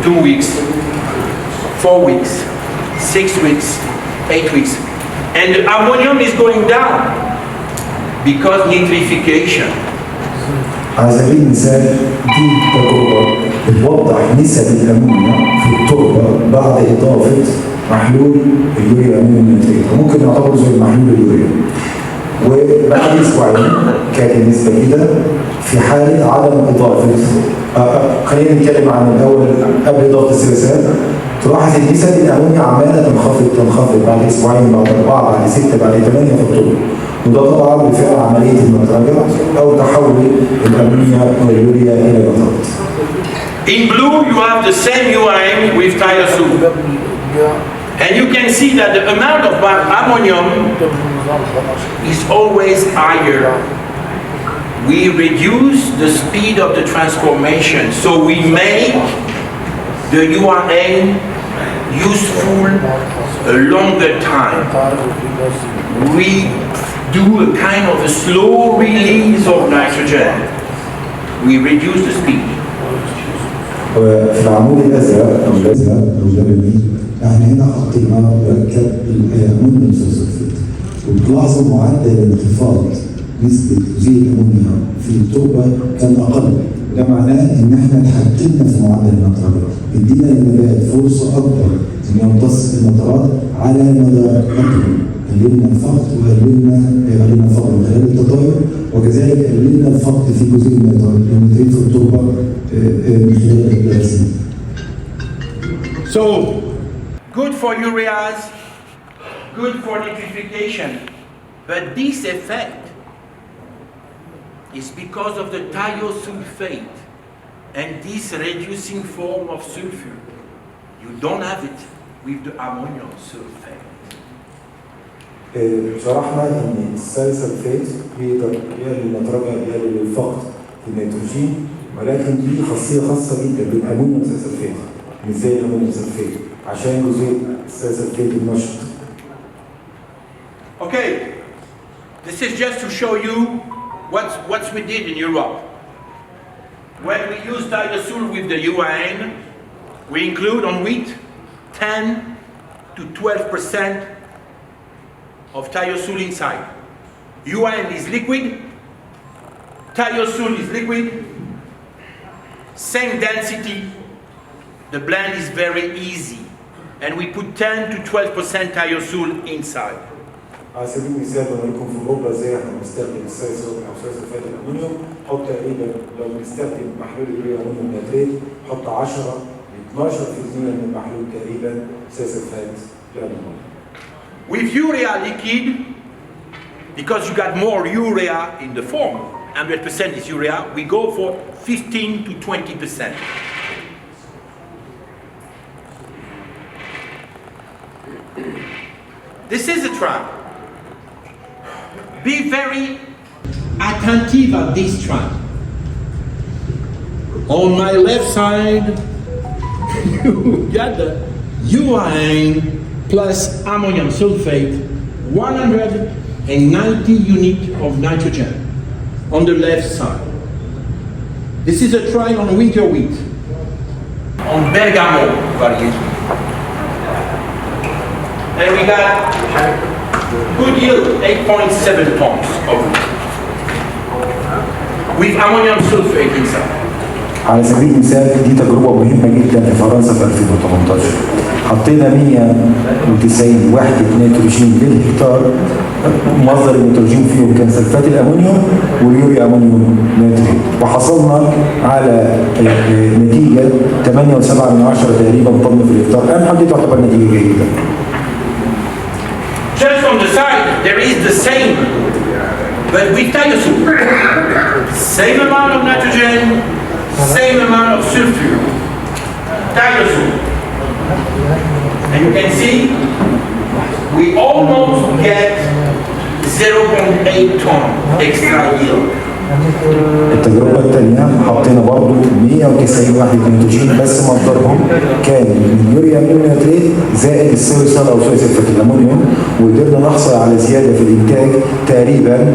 2 weeks, 4 weeks, 6 weeks, 8 weeks. And the ammonium is going down because nitrification. على سبيل المثال دي تجربة بتوضح نسب الأمونيا في التربة بعد إضافة محلول اليوريا أمونيوم نيتريت، ممكن يعتبر زي محلول اليوريا. وبعد أسبوعين كانت النسبة كده في حالة عدم إضافة، خلينا نتكلم عن الأول قبل إضافة السياسات. تلاحظ ان نسب الامونيا عماله تنخفض بعد اسبوعين، بعد 4، بعد 6، بعد 8 في الطول، وده طبعا بفعل عمليه المتراجعه او تحول الامونيا واليوريا الى نترات. In blue you have the same URM with Thiosul. And you can see that the amount of ammonium is always higher. We reduce the speed of the transformation, so we make the urane useful a longer time. We do a kind of a slow release of nitrogen. We reduce the speed. في العمود الازرق او الازرق او اللبني احنا هنا حطينا مركب الامونيوم سلفيت، وبتلاحظوا معدل انخفاض نسبه جزيء الامونيوم في التربه كان اقل، وده معناه ان احنا اتحكمنا في معدل النترات، ادينا للنبات فرصه اكبر ان يمتص النترات على مدى اطول، قللنا الفقد وقللنا الفقد من خلال التطاير، وكذلك قللنا الفقد في جزيء النترات في التربه من خلال الرسم. So, good for ureas, good for nitrification, but this effect is because of the thiosulfate and this reducing form of sulfur. You don't have it with the ammonium sulfate. شرحنا ان السلفيت بيقدر يقلل النترجه، يقلل الفقد في النيتروجين، ولكن دي خاصيه خاصه جدا بالامونيوم سلفيت، مش زي الامونيوم سلفيت عشان جزيء السلفيت النشط. Okay, this is just to show you what we did in Europe. When we use diasul with the urane, we include on wheat 10 to 12% of thiosul inside. Urane is liquid, thiosul is liquid, same density, the blend is very easy, and we put 10 to 12% thiosul inside. على سبيل المثال بقول لكم في اوروبا ازاي احنا بنستخدم السلسل او سلفيت الامونيوم، حط تقريبا لو بنستخدم محلول اليوريا امونيوم نتريت حط 10 ل 12% من المحلول تقريبا سلفيت الامونيوم. With urea liquid, because you got more urea in the form, 100% is urea, we go for 15 to 20%. This is a trap. Be very attentive at this trap. On my left side, you got the urine plus ammonium sulfate, 190 units of nitrogen on the left side. This is a trial on winter wheat, on Bergamo variety. And we got good yield, 8.7 tons of wheat, with ammonium sulfate inside. على سبيل المثال دي تجربه مهمه جدا في فرنسا في 2018. حطينا 190 وحده نيتروجين للهكتار، مصدر النيتروجين فيهم كان سلفات الامونيوم واليوريا امونيوم نيتريت، وحصلنا على نتيجه 8.7 تقريبا طن في الهكتار. انا الحمد لله تعتبر نتيجه جيده. Just on the side, there is the same, but with thiosul. Same amount of nitrogen, same amount of sulfur. Thiosul. And you can see, we almost get 0.8 ton extra yield. التجربة الثانية حطينا برضه 190 وحدة نيتروجين، بس مصدرهم كان من يوريا امونيوم نتريت زائد السلسل او سلفات الامونيوم، وقدرنا نحصل على زيادة في الانتاج تقريبا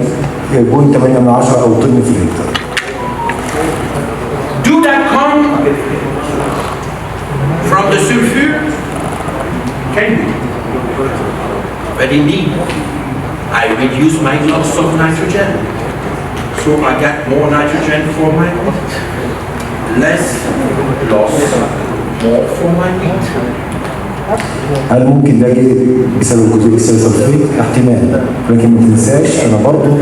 0.8 او طن في الهكتار. Do that come from the sulfur? Can be. But indeed, I reduce my loss of nitrogen. So I get more nitrogen for my wheat. Less loss, more for my wheat. هل ممكن ده جه بسبب جزيء السلفيت؟ احتمال، لكن ما تنساش انا برضه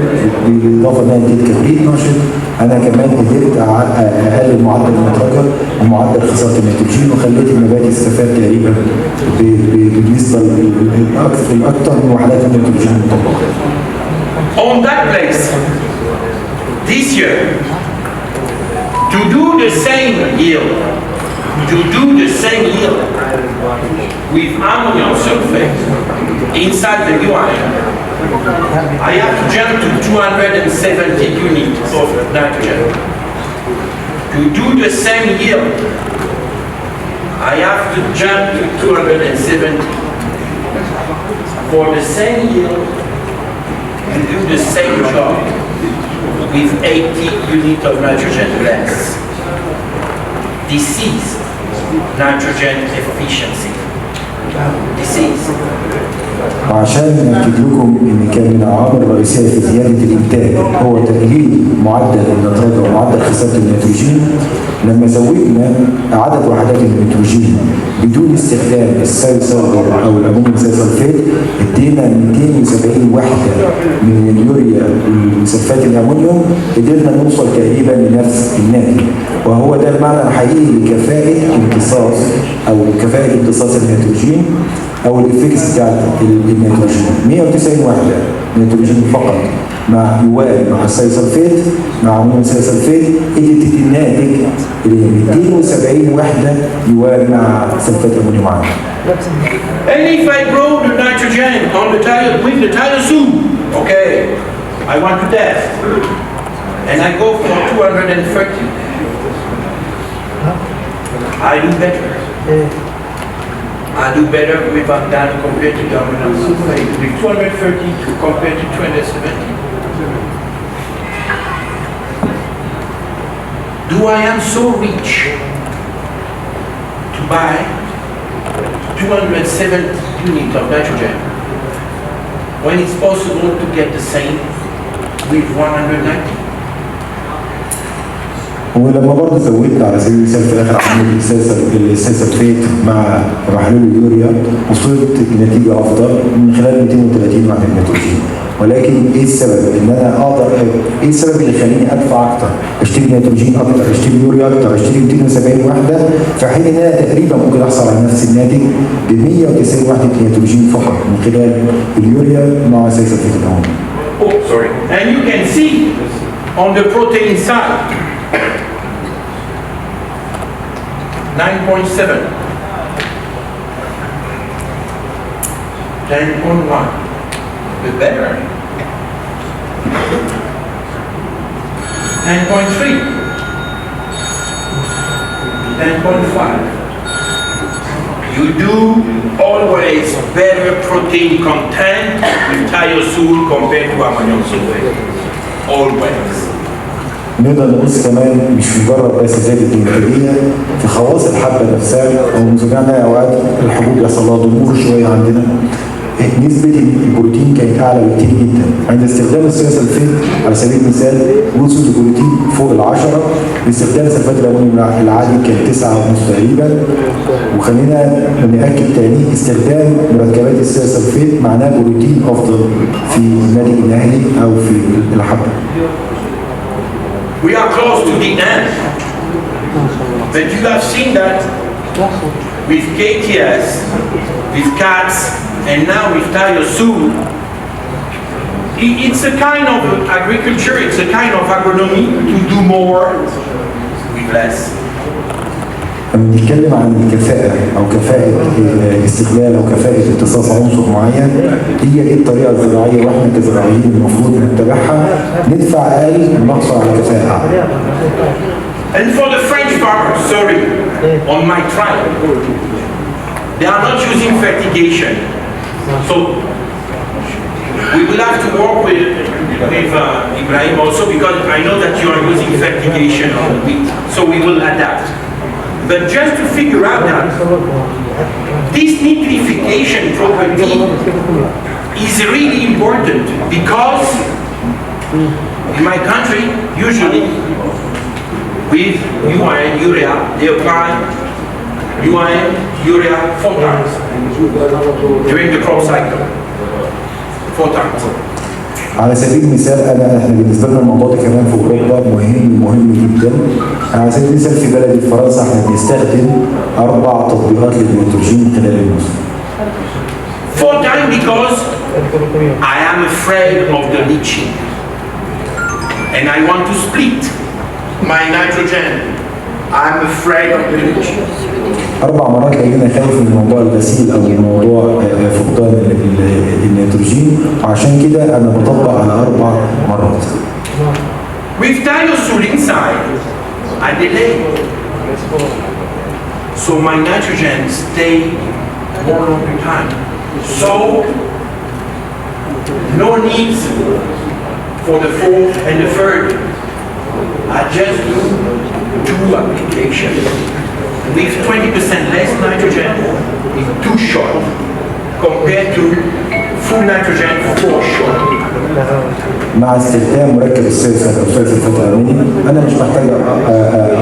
بالاضافه ان انا اديت كبريت نشط، انا كمان قدرت اقلل معدل النترجه ومعدل خساره النيتروجين، وخليت النبات يستفاد تقريبا بالنسبه الاكثر من وحدات النيتروجين المطلقه. On that place, this year, to do the same yield, to do the same yield with ammonium sulfate inside the UIN, I have to jump to 270 units of nitrogen. To do the same yield, I have to jump to 270. For the same yield, to do the same job with 80 units of nitrogen less. This is nitrogen efficiency. This is. وعشان نأكد لكم ان كان من العوامل الرئيسيه في زياده الانتاج هو تقليل معدل النيتروجين ومعدل خساره النيتروجين، لما زودنا عدد وحدات النيتروجين بدون استخدام السايسلفر او الامونيوم سايسلفيت ادينا 270 وحده من اليوريا وسلفات الامونيوم، قدرنا نوصل تقريبا لنفس الناتج، وهو ده المعنى الحقيقي لكفاءه امتصاص او كفاءه امتصاص النيتروجين او الافكس بتاع النيتروجين. 190 وحده نيتروجين فقط مع يوال مع السايسلفيت مع امونيوم سايسلفيت ادت الناتج 270 وحده يوال مع سلفات امونيوم عام. And if I grow the nitrogen on the tile with the tile okay, I want to test, and I go for 230. I do better. I do better with that compared to the ammonium sulfate. With 230 compared to 270. Do I am so rich to buy 270 units of nitrogen when it's possible to get the same with 190? ولما برضه زودت على سبيل المثال في الاخر عمليه السلفيت مع محلول اليوريا وصلت لنتيجه افضل من خلال 230 مع النيتروجين. ولكن ايه السبب؟ ان انا اقدر ايه السبب اللي يخليني ادفع اكتر؟ اشتري نيتروجين اكتر، اشتري يوريا اكتر، اشتري 270 وحده، في حين ان انا تقريبا ممكن احصل على نفس الناتج ب 190 وحده نيتروجين فقط من خلال اليوريا مع سلفيت الامونيوم. Oh, sorry. And you can see on the protein side 9.7, 10.1, the better. 10.3, 10.5. You do always better protein content with thiosul compared to ammonium sulfate. Always. نقدر نبص كمان مش مجرد بس زياده الانتاجيه في خواص الحبه نفسها، او منذ اوقات الحبوب بيحصل لها ضمور شويه عندنا. نسبه البروتين كانت اعلى بكتير جدا عند استخدام السلفيت. على سبيل المثال وصل البروتين فوق ال10، باستخدام سلفات الامونيوم العادي كان 9.5 تقريبا. وخلينا ناكد تاني استخدام مركبات السلفيت معناه بروتين افضل في الناتج النهائي او في الحبه. We are close to the end, but you have seen that with KTS, with CATS, and now with thiosul, it's a kind of agriculture, it's a kind of agronomy to do more with less. لما بنتكلم عن الكفاءة أو كفاءة استغلال أو كفاءة امتصاص عنصر معين، هي دي الطريقة الزراعية وإحنا كزراعيين المفروض نتبعها، ندفع أقل ونحصل على كفاءة أعلى. And for the French farmers, sorry, on my trial, they are not using fertigation. So we will have to work with Ibrahim also, because I know that you are using fertigation on wheat. So we will adapt. But just to figure out that this nitrification property is really important, because in my country, usually with UIN, urea, they apply UIN, urea 4 times during the crop cycle. 4 times. على سبيل المثال احنا بالنسبه لنا الموضوع ده كمان في اوروبا مهم جدا. على سبيل المثال في بلد فرنسا احنا بنستخدم 4 تطبيقات للنيتروجين خلال الموسم. 4 times because I am afraid of the leaching, and I want to split my nitrogen I'm afraid of bleach. 4 مرات لقينا خايف من موضوع الغسيل او من موضوع فقدان النيتروجين، وعشان كده انا بطبق على 4 مرات. With thiazole inside, I delay. So my nitrogen stay more longer time. So no need for the fourth and the third. I just do 2 applications with 20% less nitrogen in 2 shots compared to full nitrogen 4 shots. مع استخدام مركب السلفات او سلفات الاميني انا مش محتاج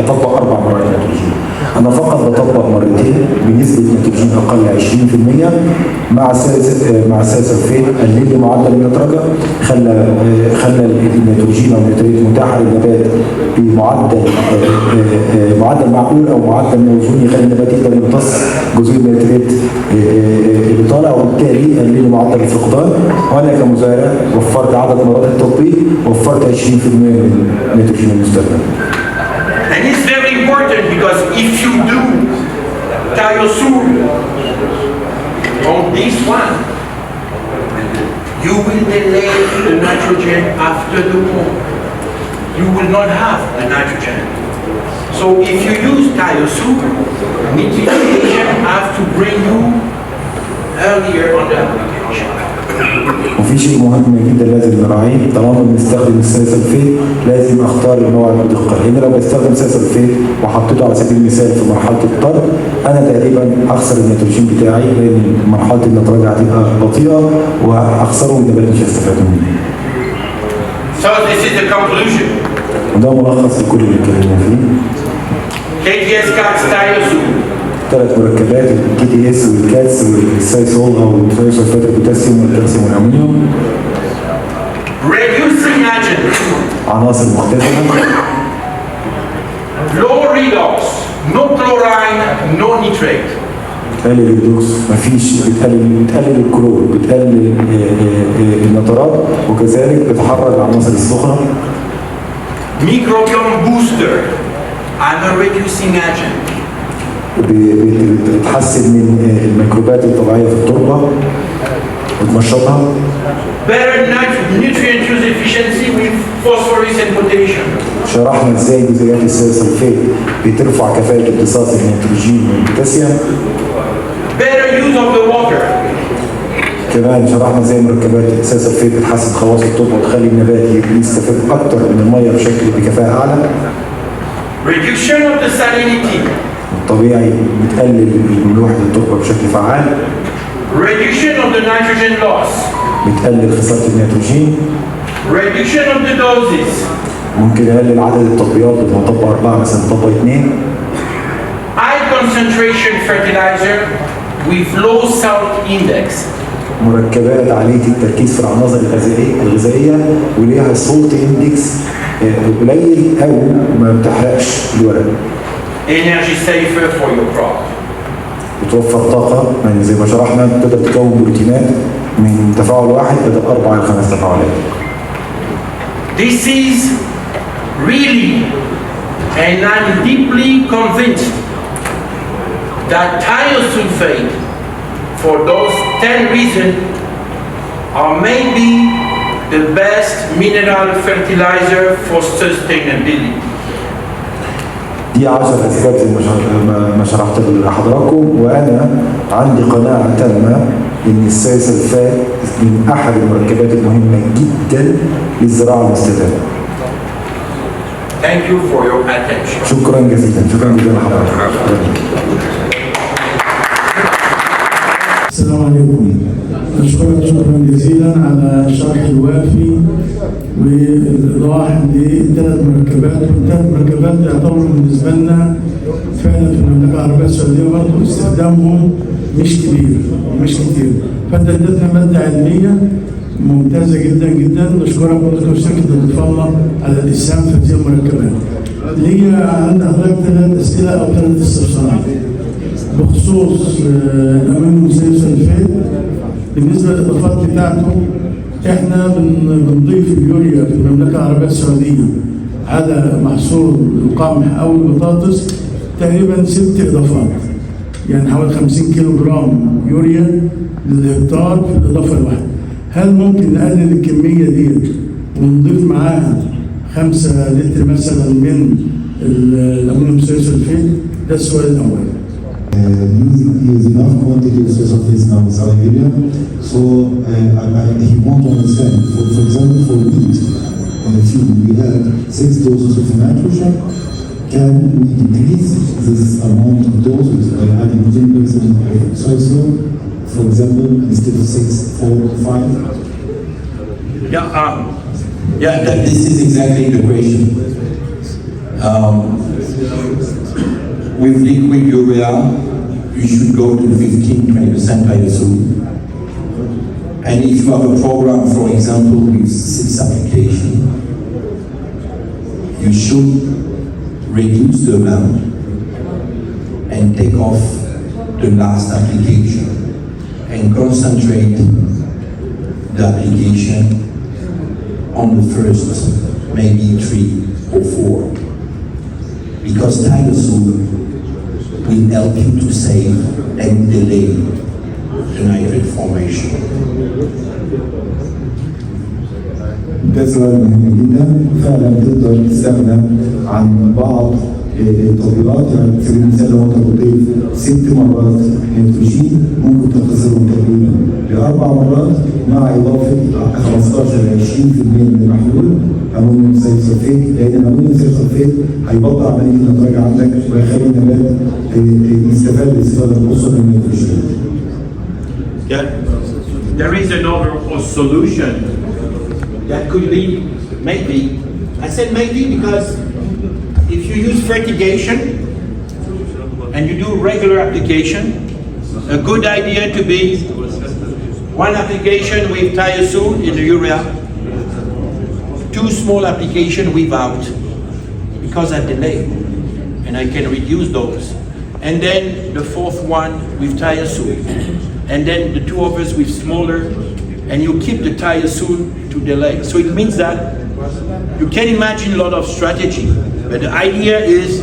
اطبق 4 مرات نيتروجين، انا فقط بطبق مرتين بنسبه نيتروجين اقل 20%. مع السلفات قلل لي معدل النيتروجين، خلى النيتروجين او النيتريت متاحه للنبات بمعدل معقول او معدل موزون يخلي النبات يقدر يمتص جزيء النيتريت اللي طالع، وبالتالي قلل لي معدل الفقدان. وانا كمزارع وفرت عدد مرات التطبيق، وفرت 20% من النيتروجين المستخدم. And it's very important because if you do thiazole on this one, you will delay the nitrogen after the war. You will not have the nitrogen. So if you use thiazole, mitigation have to bring you earlier on the application. وفي شيء مهم جدا لازم نراعيه، طالما بنستخدم السلفيت لازم اختار النوع بدقه، لان لو بستخدم سلفيت وحطيته على سبيل المثال في مرحله الطرد انا تقريبا هخسر النيتروجين بتاعي، لان مرحله النيتروجين هتبقى بطيئه وهخسره والنبات مش هيستفاد منه. So this is the conclusion. وده ملخص لكل اللي اتكلمنا فيه. KTS cuts thiazole. 3 مركبات الكي تي اس والكاتس والسايسول او سلفات البوتاسيوم والكالسيوم والامونيوم. Reducing agents. عناصر مختلفه. Low redox, no chlorine, no nitrate. بتقلل الريدوكس، مفيش، بتقلل الكلور، بتقلل النترات، وكذلك بتحرك العناصر السخنه. Microbiome booster, I'm a reducing agent. بتحسن من الميكروبات الطبيعيه في التربه وتنشطها. Better nutrient use efficiency with phosphorus and potassium. شرحنا ازاي جزيئات السلفات بترفع كفاءه امتصاص النيتروجين والبوتاسيوم. Better use of the water. كمان شرحنا ازاي مركبات السلفات بتحسن خواص التربه وتخلي النبات يستفيد اكتر من الميه بكفاءه اعلى. Reduction of the salinity. الطبيعي بتقلل الملوحه التربه بشكل فعال. Reduction of the nitrogen loss. بتقلل خساره النيتروجين. Reduction of the doses. ممكن اقلل عدد التطبيقات بدل ما اطبق 4 مثلا اطبق 2. High concentration fertilizer with low salt index. مركبات عاليه التركيز في العناصر الغذائيه وليها سولت اندكس قليل او ما بتحرقش الورق. Energy safer for your crop. بتوفر طاقه، يعني زي ما شرحنا تقدر تكون بروتينات من تفاعل واحد بدل 4 إلى 5 تفاعلات. This is really, and I'm deeply convinced that thiosulfate, for those 10 reasons, are maybe the best mineral fertilizer for sustainability. دي 10 أسباب زي ما شرحت لحضراتكم، وأنا عندي قناعة تامة إن السلفات من أحد المركبات المهمة جدا للزراعة المستدامة. Thank you for your attention. شكرا جزيلا، شكرا جزيلا لحضرتك. السلام عليكم. أشكرك شكرا جزيلا على الشرح الوافي والإيضاح للثلاث مركبات، والثلاث مركبات يعتبروا بالنسبة لنا فعلا في المملكة العربية السعودية برضه استخدامهم مش كتير، فأنت اديتنا مادة علمية ممتازة جدا جدا. نشكرك ونشكر شركة الضيف على الإسهام في هذه المركبات. لي عند حضرتك 3 أسئلة أو 3 استفسارات بخصوص الأمينو سلفات. بالنسبة للإضافات بتاعته، إحنا بنضيف اليوريا في المملكة العربية السعودية على محصول القمح أو البطاطس تقريبا 6 إضافات، يعني حوالي 50 كيلو جرام يوريا للهكتار في الإضافة الواحدة. هل ممكن نقلل الكمية دي ونضيف معاها 5 لتر مثلا من الأمونيوم سلفيت؟ ده السؤال الأول. Use enough quantity of sulfates now in Saudi Arabia. So he wants to understand, for example, for wheat, if we have 6 doses of nitrogen, can we decrease this amount of doses by adding 10% of sulfur, for example, instead of 6, 4, 5? This is exactly the question. With liquid urea, you should go to 15-20% ISO. And if you have a program, for example, with 6 applications, you should reduce the amount and take off the last application and concentrate the application on the first, maybe 3 or 4. Because Tylosul will help you to save and delay the nitrate formation. ده سؤال مهم جدا. فعلا تقدر تستغنى عن بعض التطبيقات، يعني في المثال لو انت بتضيف 6 مرات نيتروجين ممكن تختصرهم تقريبا ل4 مرات مع اضافه 15-20% من المحلول امونيوم سلفيت، لان الامونيوم سلفيت هيبطئ عمليه الانتاج عندك ويخلي النبات يستفاد الاستفاده القصوى من النيتروجين. There is another solution that could be, maybe, I said maybe because if you use fertigation and you do regular application, a good idea to be 1 application with Thiosul in the urea, 2 small application without, because I delay and I can reduce those. And then the 4th one with Thiosul. And then the 2 others with smaller, and you keep the Thiosul to delay. So it means that you can imagine a lot of strategy, but the idea is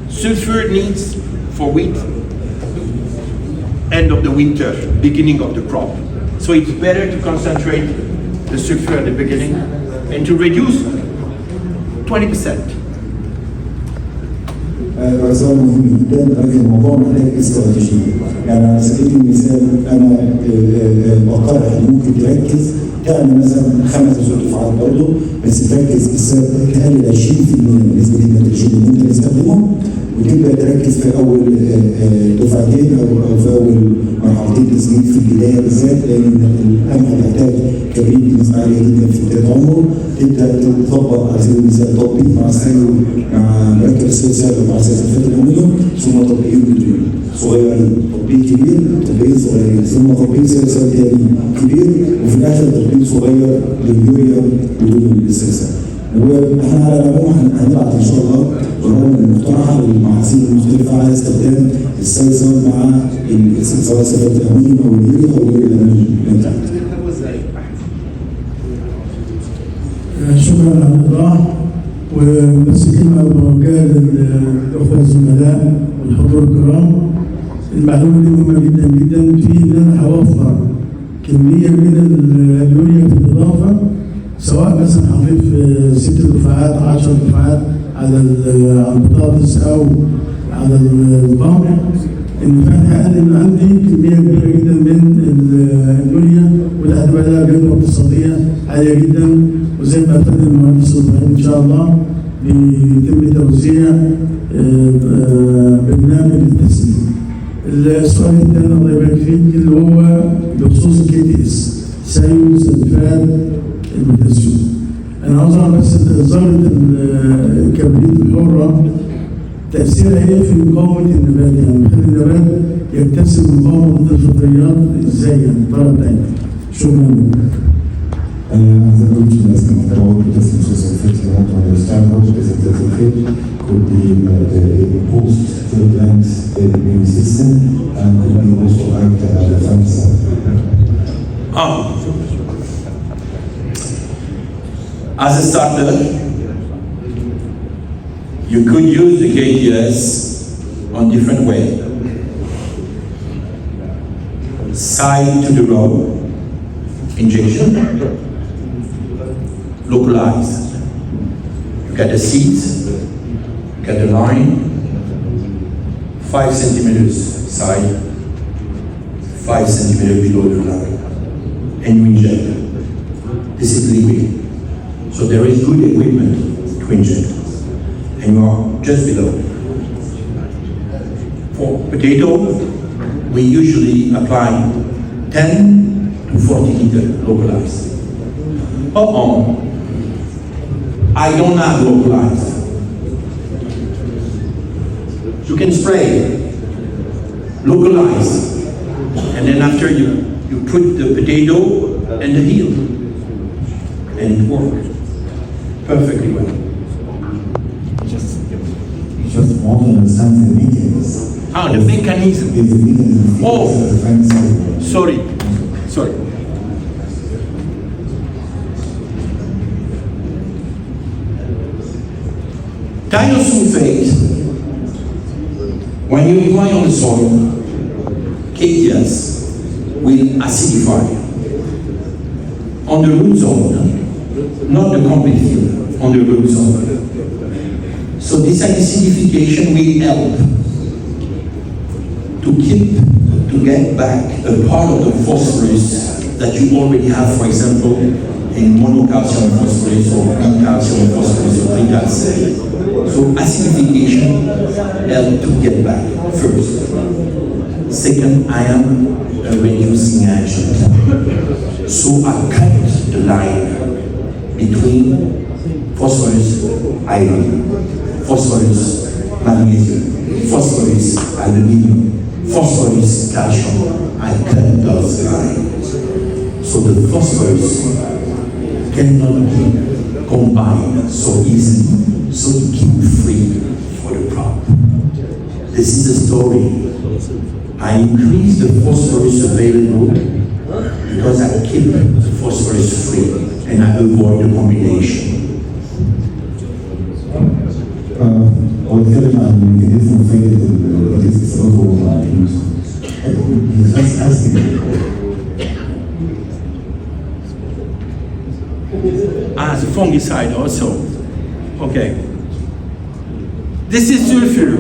sulfur needs for wheat, end of the winter, beginning of the crop. So it's better to concentrate the sulfur at the beginning and to reduce 20%. سؤال مهم جدا، لكن الموضوع محتاج استراتيجيه. يعني على سبيل المثال انا بقترح ان ممكن تركز تعمل مثلا 5 دفعات برضه، بس تركز تقلل 20% من نسبه النيتروجين اللي انت تستخدمهم، وتبدا تركز في اول دفعتين او في اول مرحلتين تسميد في البدايه بالذات، لان القمح بيحتاج كبريت بنسبه عاليه جدا في بدايه عمره. تبدا تطبق على سبيل المثال تطبيق مع مع مركب السلسال ومع سلسلات الامونيوم، ثم تطبيقين صغيرين، تطبيق كبير، تطبيق صغيرين، ثم تطبيق سلسال تاني كبير، وفي الاخر تطبيق صغير لليوريا بدون السلسال. واحنا على العموم هنبعت ان شاء الله برامج مقترحه للمحاصيل المختلفه على استخدام السلسال مع سواء سلسله الامونيوم او اليوريا او غير الامونيوم اللي تحت. شكرا على الإضاءة، وبس كلمة بوجهها للأخوة الزملاء والحضور الكرام. المعلومة دي مهمة جدا جدا، في إن أنا هوفر كمية من اليوريا في الإضافة، سواء مثلا هضيف 6 دفعات 10 دفعات على البطاطس أو على القمح، إن فعلا هقلل من عندي كمية كبيرة جدا من اليوريا، وده هتبقى لها جدوى اقتصادية عالية جدا. وزي ما افاد المهندس الضيف ان شاء الله بيتم توزيع برنامج التسليم. السؤال الثاني الله يبارك فيك اللي هو بخصوص الكي تي اس، ثاني سلفات البوتاسيوم. انا عاوز اعرف بس ذره الكبريت الحره تاثيرها ايه في مقاومه النبات، يعني بيخلي النبات يكتسب مقاومه ضد الفطريات ازاي، يعني الطريقه بتاعتها. شكرا. The question is about the sulfate. We want to understand how the sulfate could be imposed to the plant's immune system and could be also act as a fungicide. As a starter, You could use the KTS on different way. Side to the road, injection, localized. You got the seat, you got the line, 5 centimeters side, 5 centimeters below the line, and you inject. This is liquid. So there is good equipment to inject. And you are just below. For potato, we usually apply 10 to 40 liters localized. I don't have localized. You can spray localized, and then after you put the potato and the heel, and it works perfectly well. You just want to understand the mechanism. The mechanism. The mechanism. Oh. The defense. Sorry. Thiosulfate, when you apply on the soil, KTS will acidify on the root zone, not the complete field, on the root zone. So this acidification will help to get back a part of the phosphorus that you already have, for example, in monocalcium phosphorus or calcium phosphorus or tricalcium. So acidification helps to get back first. Second, I am a reducing agent. So I cut the line between phosphorus, iodine, phosphorus, magnesium, phosphorus, aluminum, phosphorus, calcium. I cut those lines. So the phosphorus cannot be combined so easily, so to keep free for the crop. This is the story. I increase the phosphorus available because I keep the phosphorus free and I avoid the combination. هو اتكلم عن الميكانيزم فايدة The fungicide also. Okay. This is sulfur.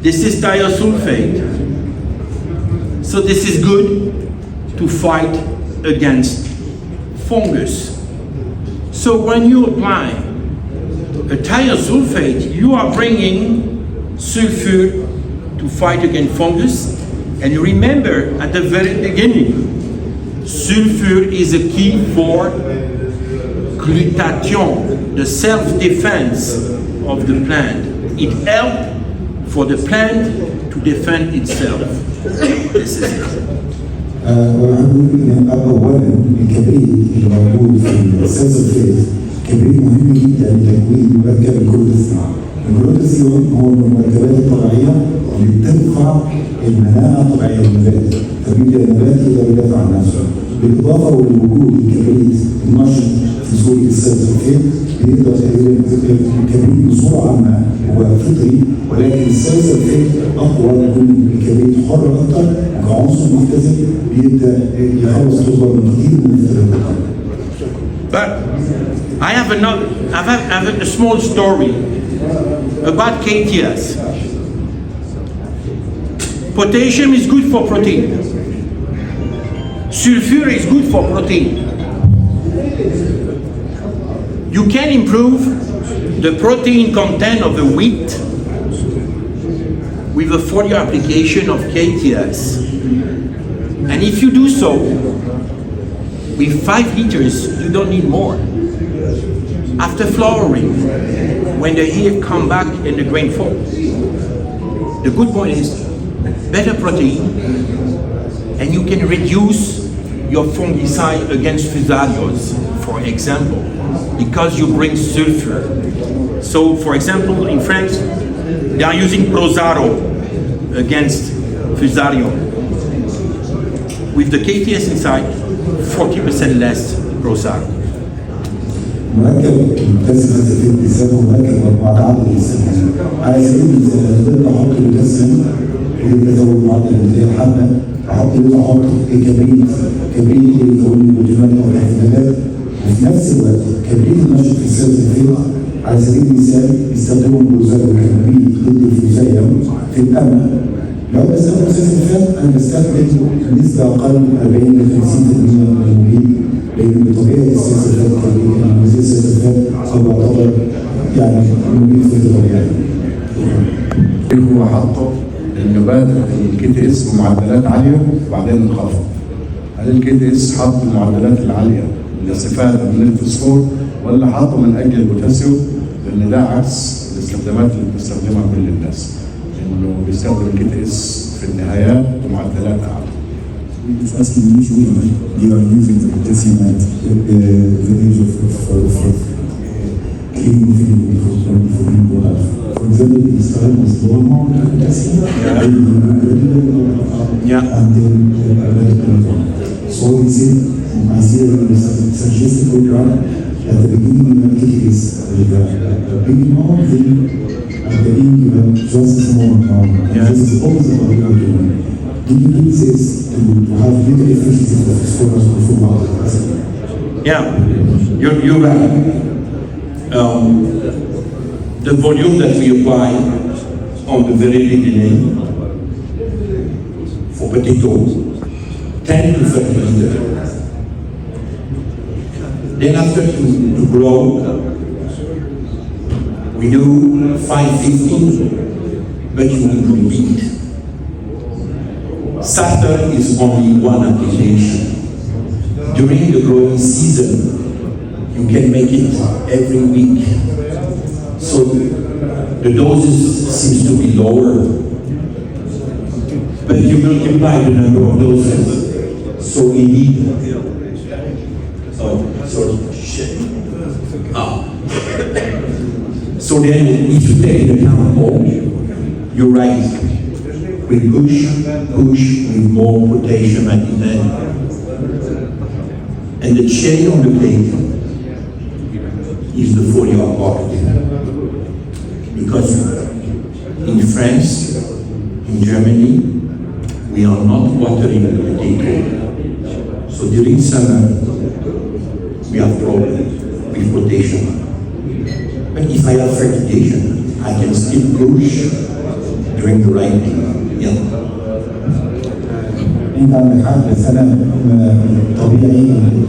This is thiosulfate. So this is good to fight against fungus. So when you apply a thiosulfate, you are bringing sulfur to fight against fungus. And you remember at the very beginning, sulfur is a key for glutathione, the self-defense of the plant. It helps for the plant to defend itself. This is it. أولا الكبريت اللي موجود في السلسلفات كبريت مهم جدا لتكوين مركب الجلوتاثيون. الجلوتاثيون هو من المركبات الطبيعية اللي بترفع المناعة الطبيعية للنبات، فبيبدأ النبات يقدر يدافع عن نفسه. بالإضافة لوجود الكبريت النشط في صورة السلسلفات بيقدر الكبريت بصورة عامة هو فطري، ولكن السلسلفات أقوى من الكبريت حر أكتر كعنصر مختزل بيبدأ يخلص تظهر من كتير من الافتراضات. But I have a small story about KTS. Potassium is good for protein. Sulfur is good for protein. You can improve the protein content of the wheat with a foliar application of KTS. And if you do so, with 5 liters, you don't need more. After flowering, when the ear come back and the grain fall, the good point is better protein, and you can reduce your fungicide against fusarios, for example, because you bring sulfur. So, for example, in France, they are using Prosaro against fusarium. With the KTS inside, 40% less Prosaro. مركب البوتاسيوم في الانسان هو مركب متعدد الاستخدام. على سبيل المثال اقدر احط البوتاسيوم اللي بيزود معدل الانتاج الحمل، احط كبريت اللي يزود لي البروتينات او الاحتمالات، وفي نفس الوقت كبريت النشط في السيلز الفيض على سبيل المثال بيستخدموا البروزات والكبريت ضد الفوزيوم في الامن. لو بستخدم سيلز الفيض انا بستخدم نسبه اقل من 40 ل 50% من المبيد، لان بطبيعه السيلز الفيض كبريت السيلز الفيض هو يعتبر يعني مبيد في الطبيعه. هو حطه انه بادئ الكي تي اس بمعدلات عاليه وبعدين انخفض. هل الكي تي اس حط المعدلات العاليه للاستفاده من الفوسفور ولا حطه من اجل البوتاسيوم؟ لان ده عكس الاستخدامات اللي بتستخدمها كل الناس، انه بيستخدم الكي تي اس في النهايات بمعدلات اعلى. It's asking usually you are using the potassium at the age of cleaning film for people. For example, you start with low amount of potassium, and then so is it, I see a suggested program at the beginning you have take this the big amount, then at the end you have just a small amount. This is opposite of what you are doing. Do you need this to have better efficiency of the scores before water? Yeah, you're right. The volume that we apply on the very beginning for potatoes, 10 to 30 liters. Then after to grow, we do 550, but you will repeat. Starter is only one application. During the growing season, you can make it every week. So the doses seems to be lower, but you multiply the number of doses. So indeed, so then if you take into account all, you're right. We push with more potassium at the end. And the cherry on the cake is the foliar part. Because in France, in Germany, we are not watering the potato. So during summer, we have problems with potassium. But if I have fertigation, I can still push during the ripening. انت عندك حق، بس انا طبيعي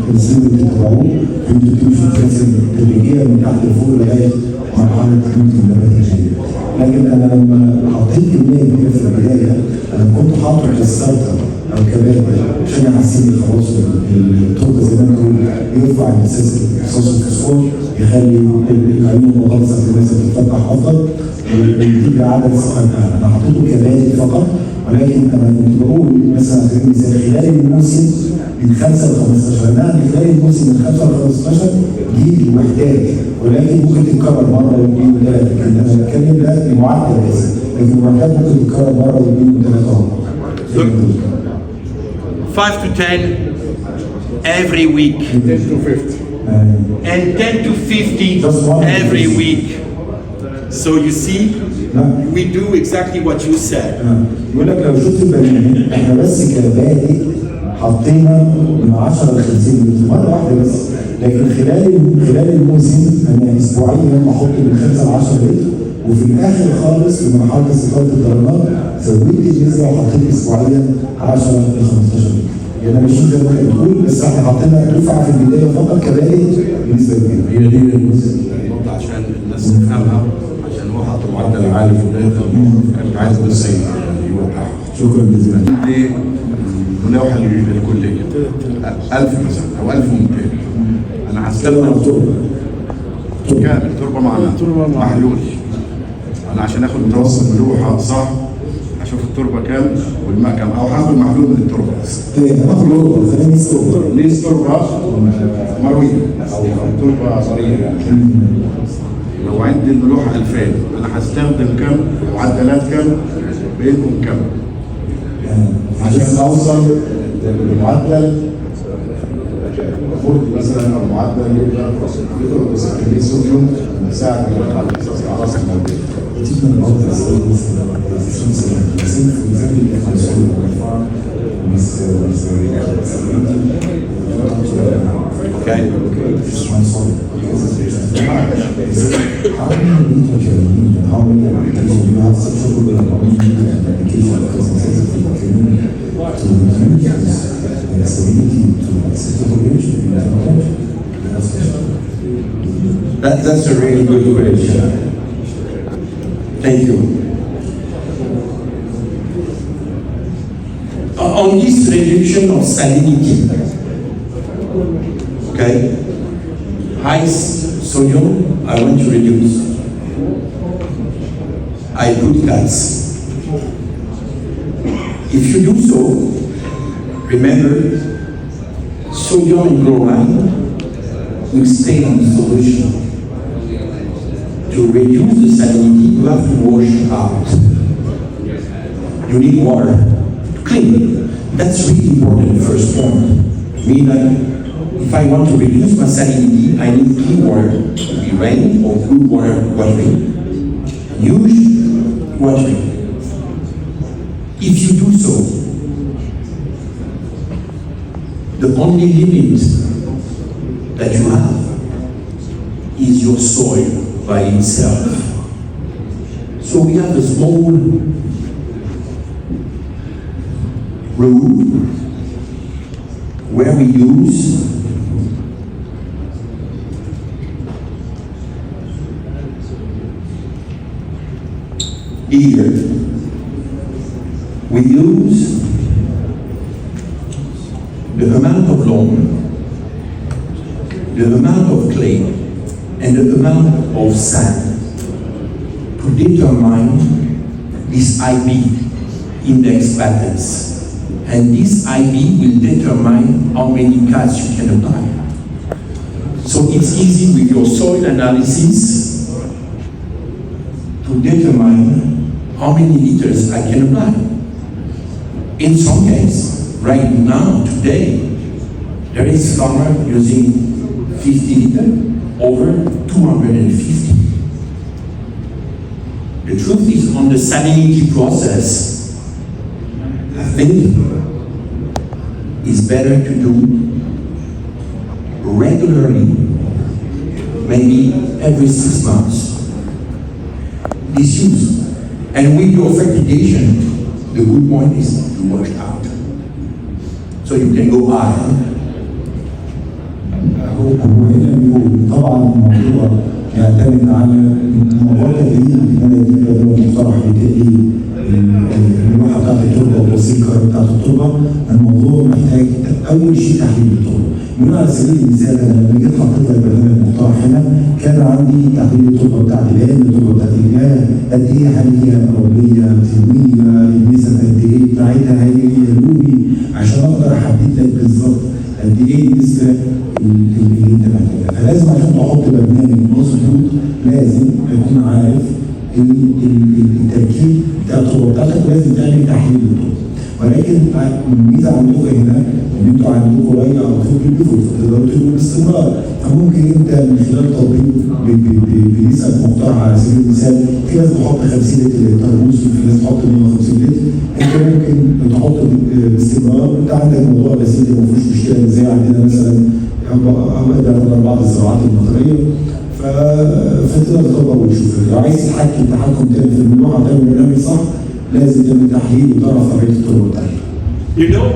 الانسان اللي بتتبعوه انتوا تمشوا تنزل تدريجيا من تحت لفوق لغايه مرحله تكوين النبات الجديد. لكن انا لما حطيت كميه كبيره في البدايه انا كنت حاطط الستارتر او كباب عشان يحسن لي خلاص التربه زي ما بنقول يرفع امتصاص الفوسفور، يخلي العيون المغلظه في الناس تتفتح افضل ويجيب عدد سخن. انا حطيته كباب فقط، ولكن انا كنت بقول مثلا على سبيل المثال خلال الموسم من 5 ل 15، نعم خلال الموسم من 5 ل 15 دي محتاج، ولكن ممكن تتكرر مره واثنين وثلاثه. لكن انا بتكلم ده المعدل بس، لكن المحتاج ممكن تتكرر مره واثنين وثلاثه. 5 to 10 every week. 10 to 50. And 10 to 50 every week. So you see, we do exactly what you said. يقول لك لو شفت البرنامج احنا بس كبادئ حطينا من 10 ل 50 لتر مره واحده بس، لكن خلال الموسم انا اسبوعيا بحط من 5 ل 10 لتر، وفي الاخر خالص في مرحله استفاده الدرجات زودت النسبه وحطيت اسبوعيا 10 ل 15 لتر. يعني انا مش زي ما انت بتقول، بس احنا حطينا دفعه في البدايه فقط كبادئ بنسبه كبيره. هي دي النقطه عشان الناس تفهمها، عشان هو حط معدل عالي في بدايه كنت عايز بس يوضح. شكرا جزيلا. عندي ملوحه للكليه 1000 مثلا او 1200، انا هستخدم كامل تربه معنا محلول. انا عشان اخد متوسط ملوحه صح اشوف التربه كام والماء كام، او هاخد محلول من التربه بس. هاخد خليني تربه ليس تربه مرويه او تربه صغيره يعني. لو عندي الملوحه 2000 انا هستخدم كام؟ معدلات كام؟ بينهم كام؟ عشان اوصل لمعدل فورد مثلا او معدل يقدر كميه صوديوم يساعد على امتصاص الاعراض الموجوده. Okay. Just one song. How many literature and how many applications do you have such a good application of consensus in the community to use this stability to situation in that That's a really good question. Thank you. On this reduction of salinity, okay, high sodium, I want to reduce. I put cuts. If you do so, remember, sodium and chloride will stay in the solution. To reduce the salinity, you have to wash it out. You need water to clean it. That's really important, the first point. Mean that if I want to reduce my salinity, I need clean water, to be rain or good water watering. Use watering. If you do so, the only limit that you have is your soil by itself. So we have a small room where we use here, we use the amount of loam, the amount of clay, and the amount of sand to determine this IB, index patterns. And this IB will determine how many cuts you can apply. So it's easy with your soil analysis to determine how many liters I can apply. In some cases, right now, today, there is farmer using 50 liters over 250. The truth is, on the salinity process, I think it's better to do regularly, maybe every 6 months, this use. And with your fertigation, the good point is to wash out. So you can go higher. هو هنا بيقول طبعا الموضوع يعتمد على موضوع تدريب البلدي اللي هو مقترح بتقليل الملوحه بتاعت التربه والسكر بتاعت التربه. الموضوع محتاج اول شيء تحليل التربه. من على سبيل المثال انا لما جيت حطيت البرنامج المقترح هنا كان عندي تحليل التربه بتاعت الان، التربه بتاعت المياه قد ايه، هل هي رمليه تنويه، النسب قد ايه بتاعتها، هل هي لوبي، عشان اقدر احدد لك بالظبط قد ايه النسبه اللي انت محتاجها. فلازم عشان تحط برنامج مظبوط لازم تكون عارف التركيب بتاع التربه بتاعتك، ولازم تعمل تحليل التربه. ولكن الميزه عندكم هنا ان انتوا عندكم ري على طول بالديفولت، فتقدروا تبنوا باستمرار. فممكن انت من خلال تطبيق بنسب مقترحه على سبيل المثال، في ناس بتحط 50 لتر للترموز وفي ناس بتحط 150 لتر، انت ممكن تحط باستمرار. انت عندك موضوع بسيط ما فيهوش مشكله، زي عندنا مثلا او بعض الزراعات المطريه، فتقدر تطبق وتشوف. لو عايز تحكم تاني في الموضوع تعمل برنامج صح، لازم تعمل تحليل وتعرف طبيعه التربه بتاعتك. You know,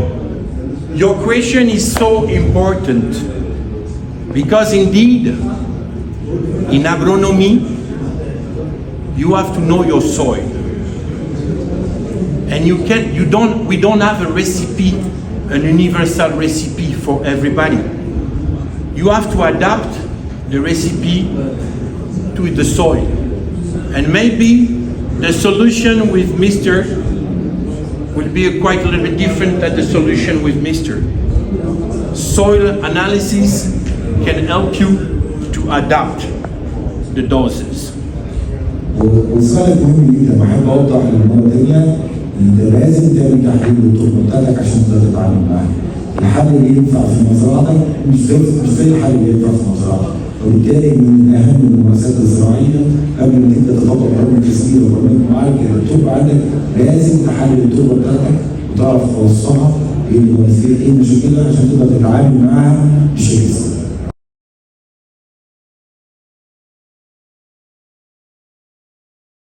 your question is so important because indeed, in agronomy, you have to know your soil, and we don't have a recipe, an universal recipe for everybody. You have to adapt the recipe to the soil, and maybe the solution with Mr. will be quite a little bit different than the solution with Mr. Soil analysis can help you to adapt the doses. والسؤال المهم جدا بحب اوضح للمره الثانيه، انت لازم تعمل تحليل للتربه بتاعتك عشان تقدر تتعامل معاها. الحل اللي ينفع في مزرعتك مش زي الحل اللي ينفع في مزرعتك. وبالتالي من اهم الممارسات الزراعيه قبل ما تبدا تطبق برامج تسميد وبرامج معالجه للتربه عندك لازم تحلل التربه بتاعتك وتعرف توصلها ايه المؤثرات ايه مشاكلها عشان تقدر تتعامل معاها بشكل صحيح.